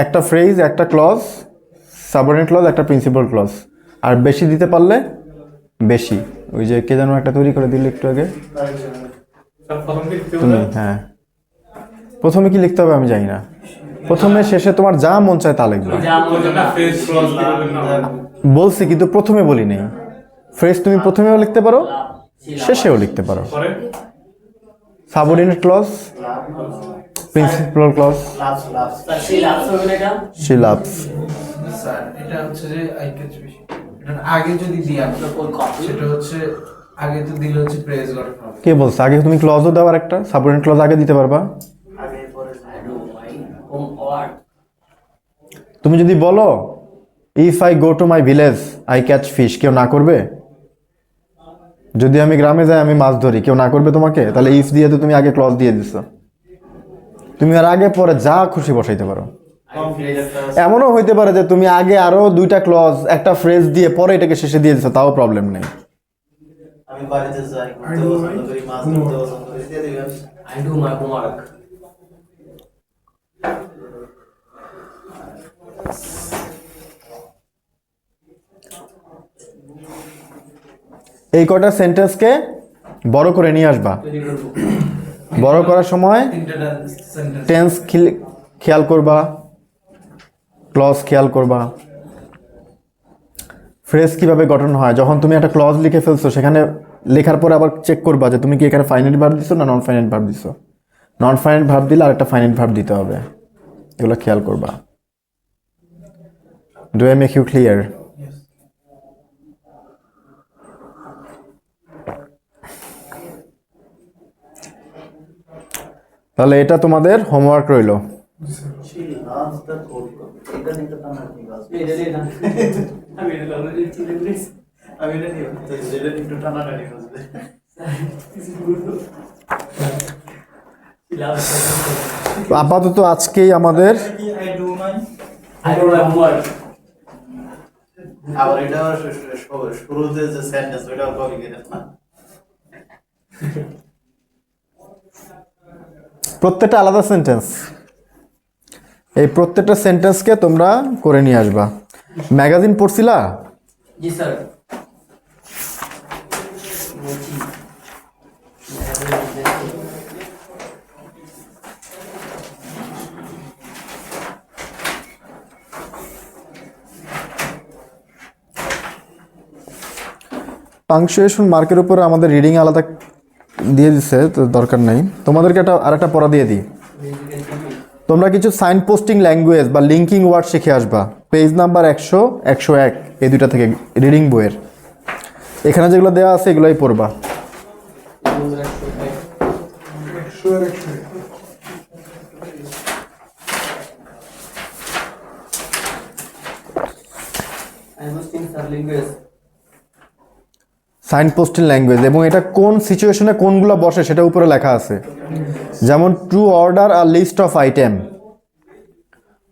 একটা ফ্রেজ, একটা ক্লজ, সাবঅর্ডিনেট ক্লজ, একটা প্রিন্সিপাল ক্লজ, আর বেশি দিতে পারলে বেশি। ওই যে কে যেন একটা তৈরি করে দিল একটু আগে, স্যার প্রথম দিকে তুমি। হ্যাঁ, প্রথমে কি লিখতে হবে আমি জানি না, প্রথমে শেষে তোমার যা মন চায় তা লিখবে। ফেস ক্রস বলছি কিন্তু প্রথমে বলি নেই। ফ্রেজ তুমি প্রথমেও লিখতে পারো, শেষেও লিখতে পারো। পরে subordinate clause, principal clause, Sir, she loves Sovineta. She loves. Sir এটা হচ্ছে যে আই ক্যাচ ফিশ, এটা আগে যদি দিই আমরা সেটা হচ্ছে আগে তো দিলে হচ্ছে প্রেস গঠন হবে। কে বলছে আগে তুমি ক্লজও দেওয়ার একটা সাবঅর্ডিনেট ক্লজ আগে দিতে পারবা? আগে পরে I do my homework. তুমি যদি বলো if I go to my village I catch fish, কেউ না করবে? যদি আমি গ্রামে যাই আমি মাছ ধরি, কেউ না করবে তোমাকে? তাহলে ইফ দিয়ে তো তুমি আগে ক্লজ দিয়ে দিছো। তুমি আর আগে পরে যা খুশি বসাইতে পারো। এমনও হইতে পারে যে তুমি আগে আরো 2টা ক্লজ, একটা ফ্রেজ দিয়ে পরে এটাকে শেষে দিয়ে দিছো, তাও প্রবলেম নেই। আমি বাড়িতে যাই, ঘুরতে পছন্দ করি, মাছ ধরতে পছন্দ করি, দিয়ে দিবেন। I do my homework. এই কটা সেন্টেন্সকে বড় করে নিয়ে আসবা। বড় করার সময় তিনটা সেন্টেন্স টেন্স খেয়াল করবা, ক্লজ খেয়াল করবা, ফ্রেজ কিভাবে গঠন হয়। যখন তুমি একটা ক্লজ লিখে ফেলছো সেখানে লেখার পরে আবার চেক করবা যে তুমি কি এখানে ফাইনাইট ভার্ব দিছো না নন ফাইনাইট ভার্ব দিছো। নন ফাইনাইট ভার্ব দিলে আরেকটা ফাইনাইট ভার্ব দিতে হবে, এগুলো খেয়াল করবা। Do I make you clear? তাহলে এটা তোমাদের হোমওয়ার্ক রইলো। She loves the cold coffee. এটা নিতে টানা কি বাস। আমি এটা নিয়ে তো যেটা একটু টানা টানি করবে। She loves Sovineta. আপাতত আজকেই আমাদের I do my I do my homework. আবার এটা শুরুতে যে সেন্টেন্স ওইটাও কপি করে না। প্রত্যেকটা আলাদা সেন্টেন্স, এই প্রত্যেকটা সেন্টেন্সকে তোমরা করে নিয়ে আসবা। ম্যাগাজিন পড়ছিলা? Ji sir. পাংচুয়েশন মার্কের উপরে আমাদের রিডিং আলাদা দিয়ে দিছে, তো দরকার নাই। তোমাদেরকে আরেকটা পড়া দিয়ে দিই। তোমরা কিছু সাইন পোস্টিং ল্যাঙ্গুয়েজ বা লিঙ্কিং ওয়ার্ড শিখে আসবা। পেজ নাম্বার 100, 101 এই দুইটা থেকে রিডিং বইয়ের। এখানে যেগুলো দেওয়া আছে এগুলোই পড়বা। I must think sir language. Signposting language, এবং এটা কোন সিচুয়েশনে কোনগুলো বসে সেটা উপরে লেখা আছে। যেমন টু অর্ডার আর লিস্ট অফ আইটেম,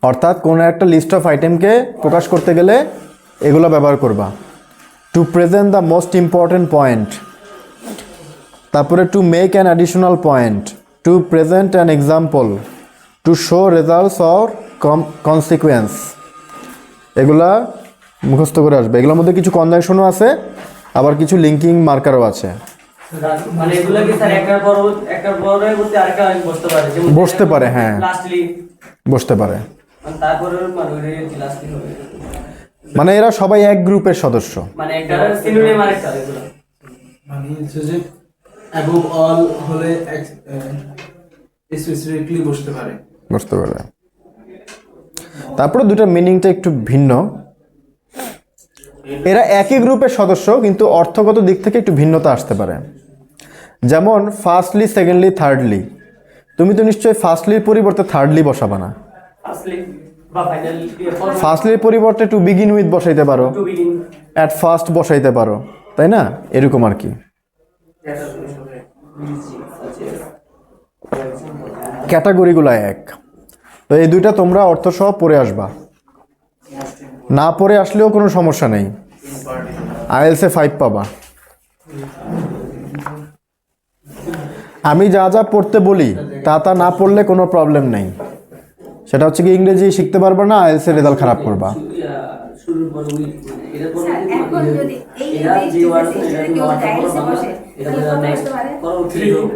অর্থাৎ কোনো একটা লিস্ট অফ আইটেমকে প্রকাশ করতে গেলে এগুলো ব্যবহার করবা। To present the most important point, তারপরে to make an additional point, to present an example, to show results or consequence, এগুলা মুখস্থ করে আসবে। এগুলোর মধ্যে কিছু কনজাংশনও আছে, আবার কিছু লিঙ্কিং মার্কারও আছে। মানে এগুলা কি স্যার একটার পরে বলতে আরেকটা বসতে পারে, যেমন বসতে পারে, হ্যাঁ লাস্টলি বসতে পারে। তারপরে মানে ওই লাস্টলি হবে, মানে এরা সবাই এক গ্রুপের সদস্য। মানে একটা সিনোনিম আরেকটা এগুলো মানে হচ্ছে যে অ্যাবভ অল হলে স্পেসিফিকলি বসতে পারে। তারপরে দুটার মিনিংটা একটু ভিন্ন। এরা একই গ্রুপের সদস্য কিন্তু অর্থগত দিক থেকে একটু ভিন্নতা আসতে পারে। যেমন ফার্স্টলি, সেকেন্ডলি, থার্ডলি, তুমি তো নিশ্চয়ই ফার্স্টলির পরিবর্তে থার্ডলি বসাবা না। ফার্স্টলি বা ফাইনালি, ফার্স্টলির পরিবর্তে টু বিগিন উইথ বসাইতে পারো, টু বিগিন, অ্যাট ফার্স্ট বসাইতে পারো, তাই না? এরকম আর কি। ক্যাটাগরিগুলো এক। তো এই দুইটা তোমরা অর্থসহ পড়ে আসবা, না পড়ে আসলেও কোনো সমস্যা নেই, আইএলসে 5 পাবা। আমি যা যা পড়তে বলি তা না পড়লে কোনো প্রবলেম নেই। সেটা হচ্ছে কি, ইংরেজি শিখতে পারবা না, আইএলসের রেজাল্ট খারাপ করবা। শুরুর পর উই মানে এর পর এখন যদি এই এরা যে ওয়ার্ড কেউ ডাইরেক্টে বসে তাহলে নেক্সট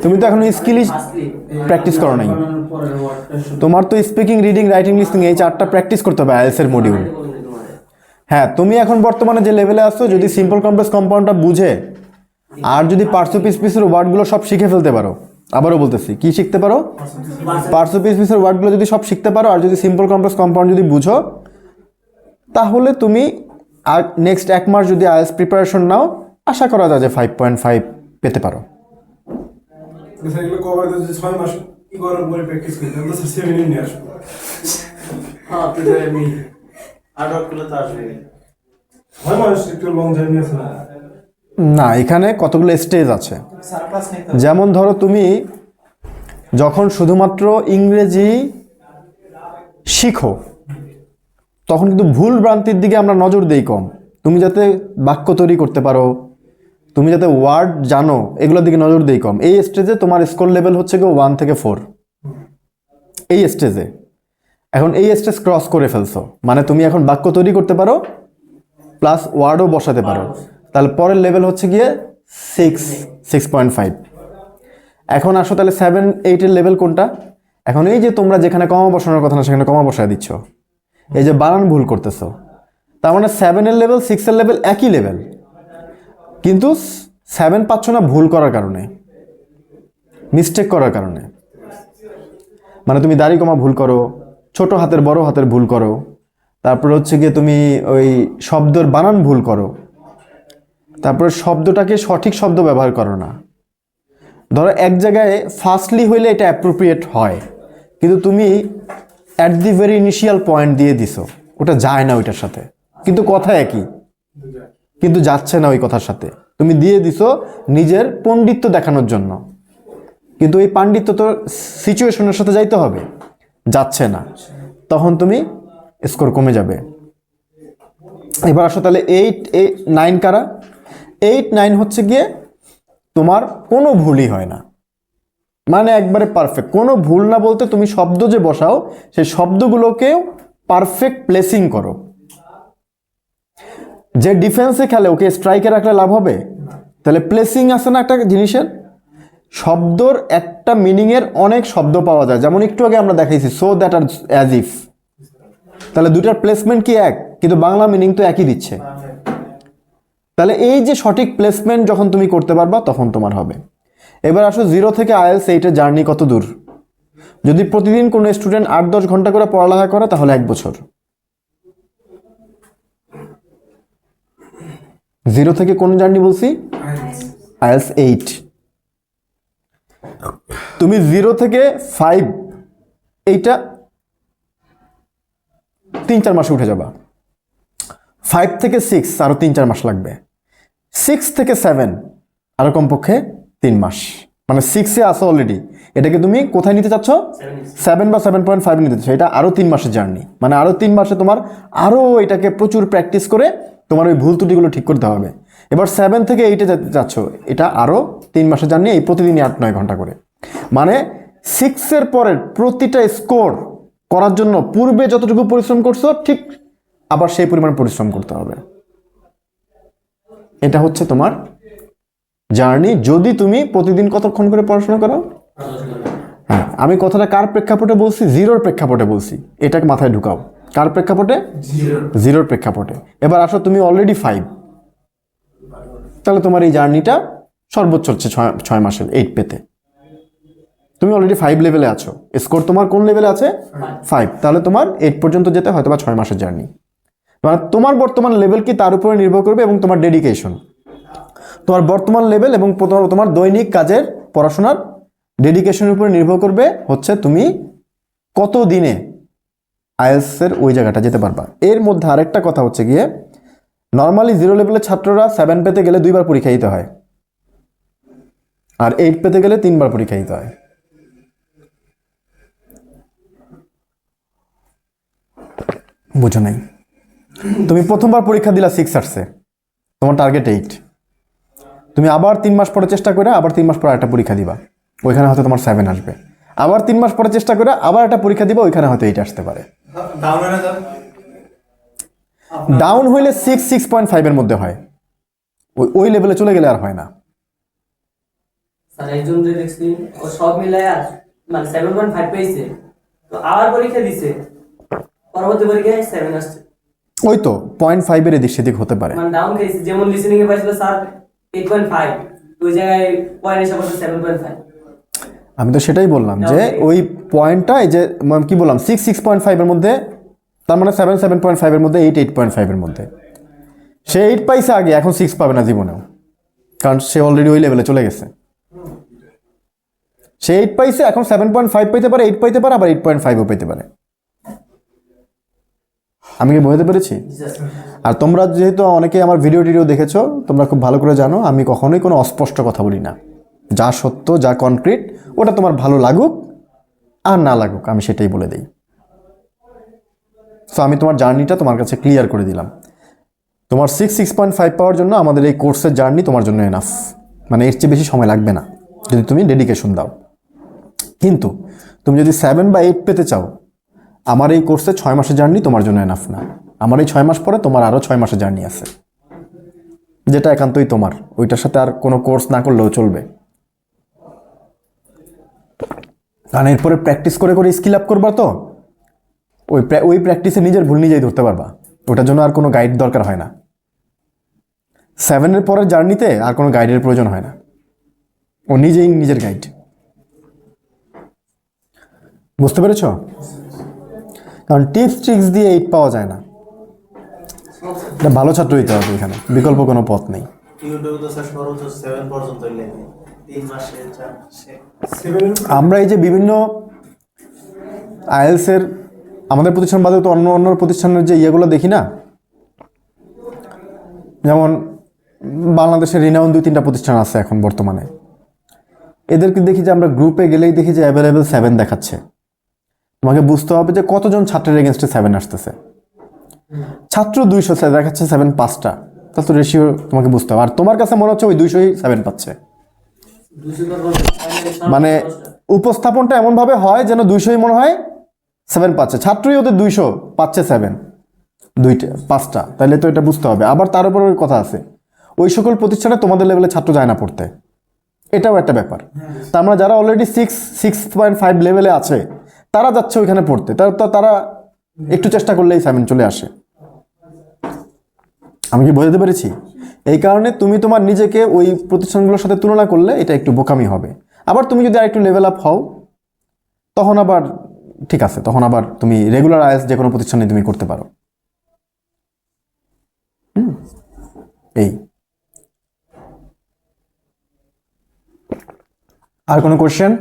তুমি তো এখন স্কিলই প্র্যাকটিস করো নাই। তোমার তো স্পিকিং, রিডিং, রাইটিং, লিসনিং এই 4টা প্র্যাকটিস করতে হবে আইএলসের মডিউল। হ্যাঁ, তুমি এখন বর্তমানে যে লেভেলে আসছো, যদি সিম্পল কমপ্লেক্স কম্পাউন্ডটা বুঝে আর যদি পার্সোপিসের ওয়ার্ডগুলো সব শিখে ফেলতে পারো, আবারও বলতেছি, কি শিখতে পারো? পার্সোপিসের ওয়ার্ডগুলো যদি সব শিখতে পারো আর যদি সিম্পল কমপ্লেক্স কম্পাউন্ড যদি বুঝো, তাহলে তুমি আর নেক্সট 1 মাস যদি আইএলস প্রিপারেশন নাও, আশা করা যায় যে 5.5 পেতে পারো। এগুলো কভার দিতে 6 মাস কি করার পরে প্র্যাকটিস করতে আমরা 7 নিয়ে আসবো। হ্যাঁ, তুই আমি হার্ড ওয়ার্ক করলে তো আসবে। 6 মাস একটু লং জার্নি আছে না? না, এখানে কতগুলো স্টেজ আছে। স্যার ক্লাস নিতে যেমন ধরো, তুমি যখন শুধুমাত্র ইংরেজি শিখো তখন কিন্তু ভুল ভ্রান্তির দিকে আমরা নজর দেই কম। তুমি যাতে বাক্য তৈরি করতে পারো, তুমি যাতে ওয়ার্ড জানো, এগুলোর দিকে নজর দেই কম। এই স্টেজে তোমার স্কোর লেভেল হচ্ছে কি 1 থেকে 4 এই স্টেজে। এখন এই স্টেজ ক্রস করে ফেলছো, মানে তুমি এখন বাক্য তৈরি করতে পারো প্লাস ওয়ার্ডও বসাতে পারো, তাহলে পরের লেভেল হচ্ছে গিয়ে 6.5। এখন আসো তাহলে 7-8 লেভেল কোনটা? এখন এই যে তোমরা যেখানে কমা বসানোর কথা না সেখানে কমা বসায় দিচ্ছ, এই যে বানান ভুল করতেছো, তার মানে 7 লেভেল 6 লেভেল একই লেভেল, কিন্তু 7 পাচ্ছ না ভুল করার কারণে, মিস্টেক করার কারণে। মানে তুমি দাড়ি কমা ভুল করো, ছোট হাতের বড় হাতের ভুল করো, তারপরে হচ্ছে গিয়ে তুমি ওই শব্দের বানান ভুল করো, তারপরে শব্দটাকে সঠিক শব্দ ব্যবহার করো না। ধরো এক জায়গায় ফার্স্টলি হইলে এটা অ্যাপ্রোপ্রিয়েট হয়, কিন্তু তুমি at the very initial point দিয়ে দিছো, ওটা যায় না ওইটার সাথে, কিন্তু কথা একই, কিন্তু যাচ্ছে না ওই কথার সাথে। তুমি দিয়ে দিছো নিজের পণ্ডিত্য দেখানোর জন্য, কিন্তু এই পাণ্ডিত্য তো সিচুয়েশনের সাথে যাইতে হবে, যাচ্ছে না, তখন তুমি স্কোর কমে যাবে। এবার আসো তাহলে 8-9 কারা? 8-9 হচ্ছে গিয়ে তোমার কোনো ভুলই হয় না, মানে একবারে পারফেক্ট, কোনো ভুল না বলতে তুমি শব্দ যে বসাও সেই শব্দগুলোকেও পারফেক্ট প্লেসিং করো। যে ডিফেন্সে খেলে ওকে স্ট্রাইকে রাখলে লাভ হবে? তাহলে প্লেসিং আছে না একটা জিনিসের, শব্দর একটা মিনিংয়ের অনেক শব্দ পাওয়া যায়, যেমন একটু আগে আমরা দেখাইছি সো দ্যাট আর অ্যাজ ইফ, তাহলে দুটার প্লেসমেন্ট কি এক, কিন্তু বাংলা মিনিং তো একই দিচ্ছে। তাহলে এই যে সঠিক প্লেসমেন্ট যখন তুমি করতে পারবা তখন তোমার হবে। এবার আসো 0 থেকে IELTS 8 জার্নি কত দূর? যদি প্রতিদিন কোনো স্টুডেন্ট 8-10 ঘন্টা করে পড়ালেখা করে তাহলে 1 বছর। 0 থেকে কোন জার্নি বলছি? IELTS 8। তুমি 0 থেকে 5 এইটা 3-4 মাসে উঠে যাবা। 5 থেকে 6 আরো 3-4 মাস লাগবে। 6 থেকে 7 আরো কমপক্ষে 3 মাস, মানে 6-এ আসো অলরেডি, এটাকে তুমি কোথায় নিতে চাচ্ছ? 7 বা 7.5 নিতে চাচ্ছ। এটা আরো 3 মাসের জার্নি, মানে আরো 3 মাসে তোমার আরো এটাকে প্রচুর প্র্যাকটিস করে তোমার ওই ভুল ত্রুটিগুলো ঠিক করতে হবে। এবার 7 থেকে 8-এ যাচ্ছ, এটা আরো 3 মাসের জার্নি, এই প্রতিদিনই 8-9 ঘন্টা করে। মানে 6-এর পরের প্রতিটা স্কোর করার জন্য পূর্বে যতটুকু পরিশ্রম করছো ঠিক আবার সেই পরিমাণ পরিশ্রম করতে হবে। এটা হচ্ছে তোমার জার্নি, যদি তুমি প্রতিদিন কতক্ষণ করে পড়াশোনা করো। হ্যাঁ, আমি কথাটা কার প্রেক্ষাপটে বলছি? জিরোর প্রেক্ষাপটে বলছি, এটাকে মাথায় ঢুকাও। কার প্রেক্ষাপটে? জিরোর প্রেক্ষাপটে। এবার আসো, তুমি অলরেডি 5, তাহলে তোমার এই জার্নিটা সর্বোচ্চ হচ্ছে 6 মাসের 8 পেতে। তুমি অলরেডি 5 লেভেলে আছো, স্কোর তোমার কোন লেভেলে আছে? 5, তাহলে তোমার 8 পর্যন্ত যেতে হয়তো বা 6 মাসের জার্নি। মানে তোমার বর্তমান লেভেল কি তার উপরে নির্ভর করবে, এবং তোমার ডেডিকেশন, তোমার বর্তমান লেভেল এবং তোমার দৈনিক কাজের পড়াশোনার ডেডিকেশনের উপরে নির্ভর করবে হচ্ছে তুমি কত দিনে আইএলটিএস এর ওই জায়গাটা যেতে পারবা। এর মধ্যে আরেকটা কথা হচ্ছে গিয়ে, নর্মালি 0 লেভেলের ছাত্ররা 7 পেতে গেলে 2 বার পরীক্ষা দিতে হয়, আর 8 পেতে গেলে 3 বার পরীক্ষা দিতে হয়। বুঝো নাই? তুমি প্রথমবার পরীক্ষা দিলা 6 আসছে, তোমার টার্গেট 8, তুমি আবার 3 মাস পরে চেষ্টা করে আবার 3 মাস পরে একটা পরীক্ষা দিবা, ওইখানে হয়তো তোমার 7 আসবে। আবার 3 মাস পরে চেষ্টা করে আবার একটা পরীক্ষা দিবা, ওইখানে হয়তো 8 আসতে পারে। ডাউন হইলে 6.5 এর মধ্যে হয়, ওই লেভেলে চলে গেলে আর হয় না। স্যার একজন যে দেখছি ও সব মিলায় মানে 7.5 পেয়েছে, তো আবার পরীক্ষা দিছে, পরবর্তী পরীক্ষায় 7 আসছে। ওই তো 0.5 এর এদিক সেদিক হতে পারে। মানে ডাউন খেয়েছে, যেমন লিসেনিং এ পাইছিল স্যার 8.5, ওই জায়গায় পয়েন্ট এসে পড়ছে 7.5। আমি তো সেটাই বললাম যে ওই পয়েন্টটা, এই যে কি বললাম 6.5 এর মধ্যে, তার মানে 7.5 এর মধ্যে, 8.5 এর মধ্যে। সে 8 পাইছে আগে, এখন 6 পাবে না জীবনেও, কারণ সে অলরেডি ওই লেভেলে চলে গেছে। সে 8 পাইছে, এখন 7.5 পেতে পারে, 8 পাইতে পারে, আবার 8.5ও পেতে পারে। আমি কি বোঝাতে পেরেছি? আর তোমরা যেহেতু অনেকে আমার ভিডিও দেখেছো, তোমরা খুব ভালো করে জানো আমি কখনোই কোনো অস্পষ্ট কথা বলি না। যা সত্য, যা কনক্রিট, ওটা তোমার ভালো লাগুক আর না লাগুক আমি সেটাই বলে দিই। সো আমি তোমার জার্নিটা তোমার কাছে ক্লিয়ার করে দিলাম। তোমার 6.5 পাওয়ার জন্য আমাদের এই কোর্সের জার্নি তোমার জন্য এনাফ, মানে এর চেয়ে বেশি সময় লাগবে না যদি তুমি ডেডিকেশন দাও। কিন্তু তুমি যদি 7 বা 8 পেতে চাও, আমার এই কোর্সে 6 মাসের জার্নি তোমার জন্য এনাফ না। আমার এই 6 মাস পরে তোমার আরও 6 মাসের জার্নি আছে, যেটা একান্তই তোমার, ওইটার সাথে আর কোনো কোর্স না করলেও চলবে। কারণ এরপরে প্র্যাকটিস করে করে স্কিল আপ করবা, তো ওই প্র্যাকটিসে নিজের ভুল নিজেই ধরতে পারবা, ওটার জন্য আর কোনো গাইড দরকার হয় না। 7-এর পরের জার্নিতে আর কোনো গাইডের প্রয়োজন হয় না, ও নিজেই নিজের গাইড। বুঝতে পেরেছ? কারণ টিপস ট্রিক্স দিয়ে 8 পাওয়া যায় না, এটা ভালো ছাত্র হইতে হবে, এখানে বিকল্প কোনো পথ নেই। ইউটিউবে তো স্যার সর্বোচ্চ 7 পর্যন্ত লেখে, 3 মাসে 4 মাসে। আমরা এই যে বিভিন্ন আইএলটিএস-এর আমাদের প্রতিষ্ঠান বাদেও তো অন্য প্রতিষ্ঠানের যে ইয়েগুলো দেখি না, যেমন বাংলাদেশের রিনাউন 2-3টা প্রতিষ্ঠান আছে এখন বর্তমানে, এদেরকে দেখি যে আমরা গ্রুপে গেলেই দেখি যে অ্যাভেলেবেল 7 দেখাচ্ছে। তোমাকে বুঝতে হবে যে কতজন ছাত্রের এগেনস্টে 7 আসতেছে। ছাত্র 200 দেখাচ্ছে 7 5টা, তাহলে তো রেশিও তোমাকে বুঝতে হবে। আর তোমার কাছে মনে হচ্ছে ওই 200ই 7 পাচ্ছে, মানে উপস্থাপনটা এমনভাবে হয় যেন 200ই মনে হয় 7 পাচ্ছে, ছাত্রই ওদের 200 পাচ্ছে 7, 5টা, তাহলে তো এটা বুঝতে হবে। আবার তার উপর ওই কথা আছে, ওই সকল প্রতিষ্ঠানে তোমাদের লেভেলে ছাত্র যায় না পড়তে, এটাও একটা ব্যাপার। তা আমরা যারা অলরেডি 6.5 লেভেলে আছে তারা যাচ্ছে ওইখানে পড়তে, তারা একটু চেষ্টা করলেই 7 চলে আসে। আমি কি বোঝাতে পেরেছি? এই কারণে তুমি তোমার নিজেকে ওই প্রতিষ্ঠানগুলোর সাথে তুলনা করলে এটা একটু বোকামি হবে। আবার তুমি যদি আরেকটু লেভেল আপ হও, তখন আবার ঠিক আছে, তখন আবার তুমি রেগুলার আইএলটিএস যে কোনো প্রতিষ্ঠানে তুমি করতে পারো। এই আর কোনো কোশ্চেন?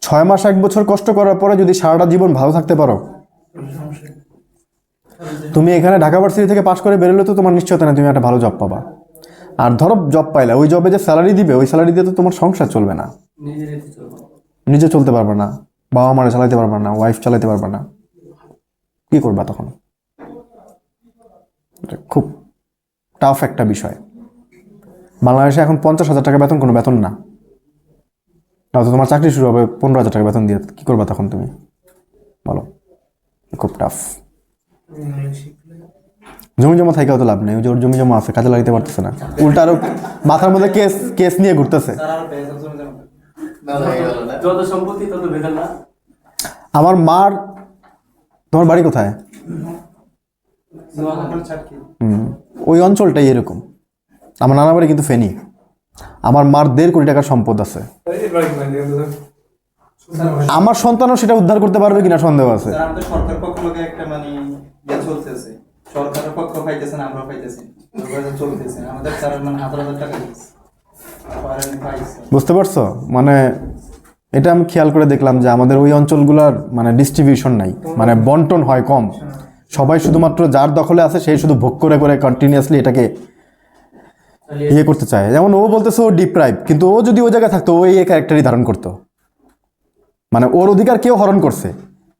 ছয় মাস 1 বছর কষ্ট করার পরে যদি সারাটা জীবন ভালো থাকতে পারো, তুমি এখানে ঢাকা ভার্সিটি থেকে পাশ করে বেরোলে তো তোমার নিশ্চয়তা না তুমি একটা ভালো জব পাবা। আর ধরো জব পাইলা, ওই জবে যে স্যালারি দিবে ওই স্যালারি দিয়ে তো তোমার সংসার চলবে না, নিজে চলতে পারবে না, বাবা মারা চালাইতে পারবে না, ওয়াইফ চালাইতে পারবে না, কি করবা তখন? এটা খুব টাফ একটা বিষয়। বাংলাদেশে এখন 50,000 টাকা বেতন কোনো বেতন না, নয়তো তোমার চাকরি শুরু হবে 15,000 টাকা বেতন দিয়ে, কি করবা তখন তুমি বলো? খুব টাফ। জমি জমা থাকাও তো লাভ নেই, ওই যে ওর জমি জমা আছে কাজে লাগাইতে পারতেছে না, উল্টা আরো মাথার মধ্যে কেস কেস নিয়ে ঘুরতেছে। যত সম্পত্তি তত ভেজাল না। আমার মার, তোমার বাড়ি কোথায়? ওই অঞ্চলটাই এরকম। আমার নানা বাড়ি কিন্তু ফেনী। আমার মার 1.5 কোটি টাকার সম্পদ আছে। আমার সন্তানও সেটা উদ্ধার করতে পারবে কিনা সন্দেহ আছে। আমাদের সরকার পক্ষ থেকে একটা মানে চলতেছে, সরকারের পক্ষ পাইতেছে না, আমরা পাইতেছি চলতেছে আমাদের তারা মানে 1,000 টাকা দিচ্ছে। বুঝতে পারছো? মানে এটা আমি খেয়াল করে দেখলাম যে আমাদের ওই অঞ্চলগুলোর মানে ডিস্ট্রিবিউশন নাই, মানে বন্টন হয় কম। সবাই শুধুমাত্র যার দখলে আছে সেই শুধু ভোগ করে করে কন্টিনিউয়াসলি এটাকে ইয়ে করতে চায়। যেমন ও বলতেছে ও ডিপ্রাইভ, কিন্তু ও যদি ওই জায়গায় থাকতো ওই ক্যারেক্টারই ধারণ করতো। মানে ওর অধিকার কেউ হরণ করছে,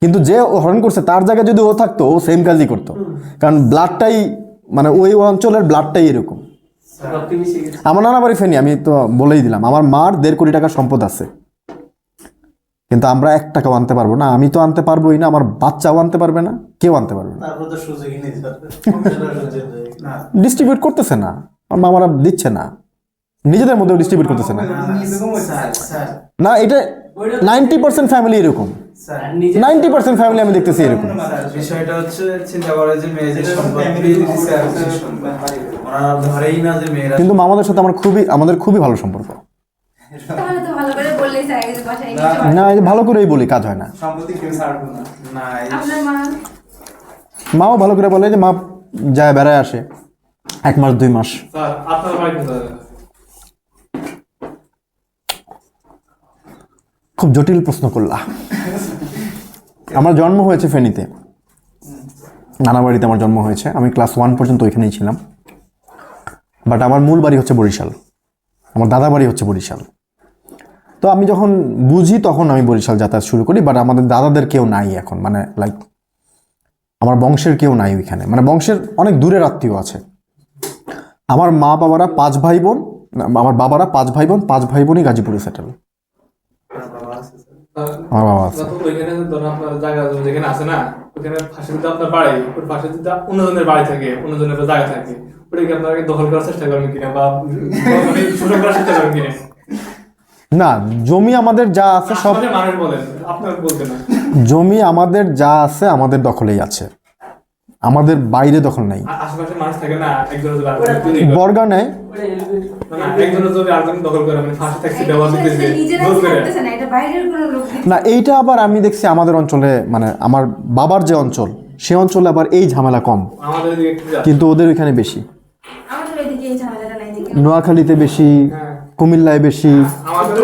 কিন্তু যে ও হরণ করছে তার জায়গায় যদি ও থাকতো ও সেম কাজই করতো, কারণ ব্লাডটাই মানে ওই অঞ্চলের ব্লাডটাই এরকম। আমার নানা বাড়ি ফেনি, আমি তো বলেই দিলাম। আমার মার 1.5 কোটি টাকার সম্পদ আছে, কিন্তু আমরা 1 টাকাও আনতে পারবো না। আমি তো আনতে পারবোই না, আমার বাচ্চাও আনতে পারবে না, কেউ আনতে পারবে না। ডিস্ট্রিবিউট করতেছে না, আমার মামারা দিচ্ছে না, নিজেদের মধ্যেও ডিস্ট্রিবিউট করতেছে না। না, এটা 90% ফ্যামিলি এরকম, 90% ফ্যামিলি আমি দেখতেছি এরকম। বিষয়টা হচ্ছে চিন্তা করে যে মেয়েদের সম্পত্তি ওরা ধরেই না যে মেয়েরা, কিন্তু মামাদের সাথে আমাদের খুবই ভালো সম্পর্ক। তাহলে তো ভালো করে বললেই স্যার আগে বাসায় নিয়ে না, এই যে ভালো করেই বলি, কাজ হয় না। সম্পত্তি কেউ ছাড়বো না। না আপনার মা মাও ভালো করে বলে যে মা যায় বেড়ায় আসে 1 মাস 2 মাস। স্যার আপনার বাড়ি কোথায়? খুব জটিল প্রশ্ন করলা। আমার জন্ম হয়েছে ফেনীতে, নানা বাড়িতে আমার জন্ম হয়েছে। আমি ক্লাস 1 পর্যন্ত ওইখানেই ছিলাম, বাট আমার মূল বাড়ি হচ্ছে বরিশাল, আমার দাদা বাড়ি হচ্ছে বরিশাল। তো আমি যখন বুঝি তখন আমি বরিশাল যাতায়াত শুরু করি, বাট আমাদের দাদাদের কেউ নাই এখন, মানে লাইক আমার বংশের কেউ নাই ওইখানে, মানে বংশের অনেক দূরের আত্মীয় আছে। আমার মা বাবারা 5 ভাই বোন, আমার বাবারা 5 ভাই বোন, 5 ভাই বোনই গাজীপুরে সেটেল। আমার বাবা আছে। ওইখানে ধরুন আপনার জায়গা যেখানে আছে না, ওখানে পাশে যদি আপনার বাড়ি, ওর পাশে যদি অন্যজনের বাড়ি থাকে, অন্যজনের জায়গা থাকে, ওটাকে আপনাকে দখল করার চেষ্টা করবেন কিনা বা শোষণ করার চেষ্টা করবেন কিনা? না, জমি আমাদের যা আছে সব, মানুষ বলেন, আপনার বলতে না। জমি আমাদের যা আছে আমাদের দখলেই আছে, আমাদের বাইরে দখল নাই। আশেপাশে মানুষ থাকে না, একজনের বর্গা নেয়, একজনের জমি আরেকজন দখল করে, মানে ফাঁসি ট্যাক্সি দেওয়া দিতেছে, নিজেরা জোর করে। থাকতেছে না, এটা বাইরের কোনো লোক না এইটা আবার আমি দেখছি আমাদের অঞ্চলে, মানে আমার বাবার যে অঞ্চল সে অঞ্চলে আবার এই ঝামেলা কম, আমাদের এদিকে একটু যাচ্ছে। কিন্তু ওদের ওইখানে বেশি। আমাদের ওইদিকে এই ঝামেলাটা নাই দেখে। নোয়াখালীতে বেশি, কুমিল্লায় বেশি, আমাদের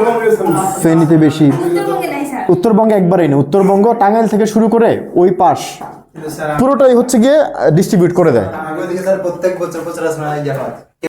ফেনীতে বেশি। উত্তরবঙ্গে নাই স্যার। উত্তরবঙ্গে একবারেই নেই, উত্তরবঙ্গ টাঙ্গাইল থেকে শুরু করে ওই পাশ পুরোটাই হচ্ছে গিয়ে ডিস্ট্রিবিউট করে দেয়। আমাদের দিকে স্যার প্রত্যেক বছর আসলে ইয়া হয়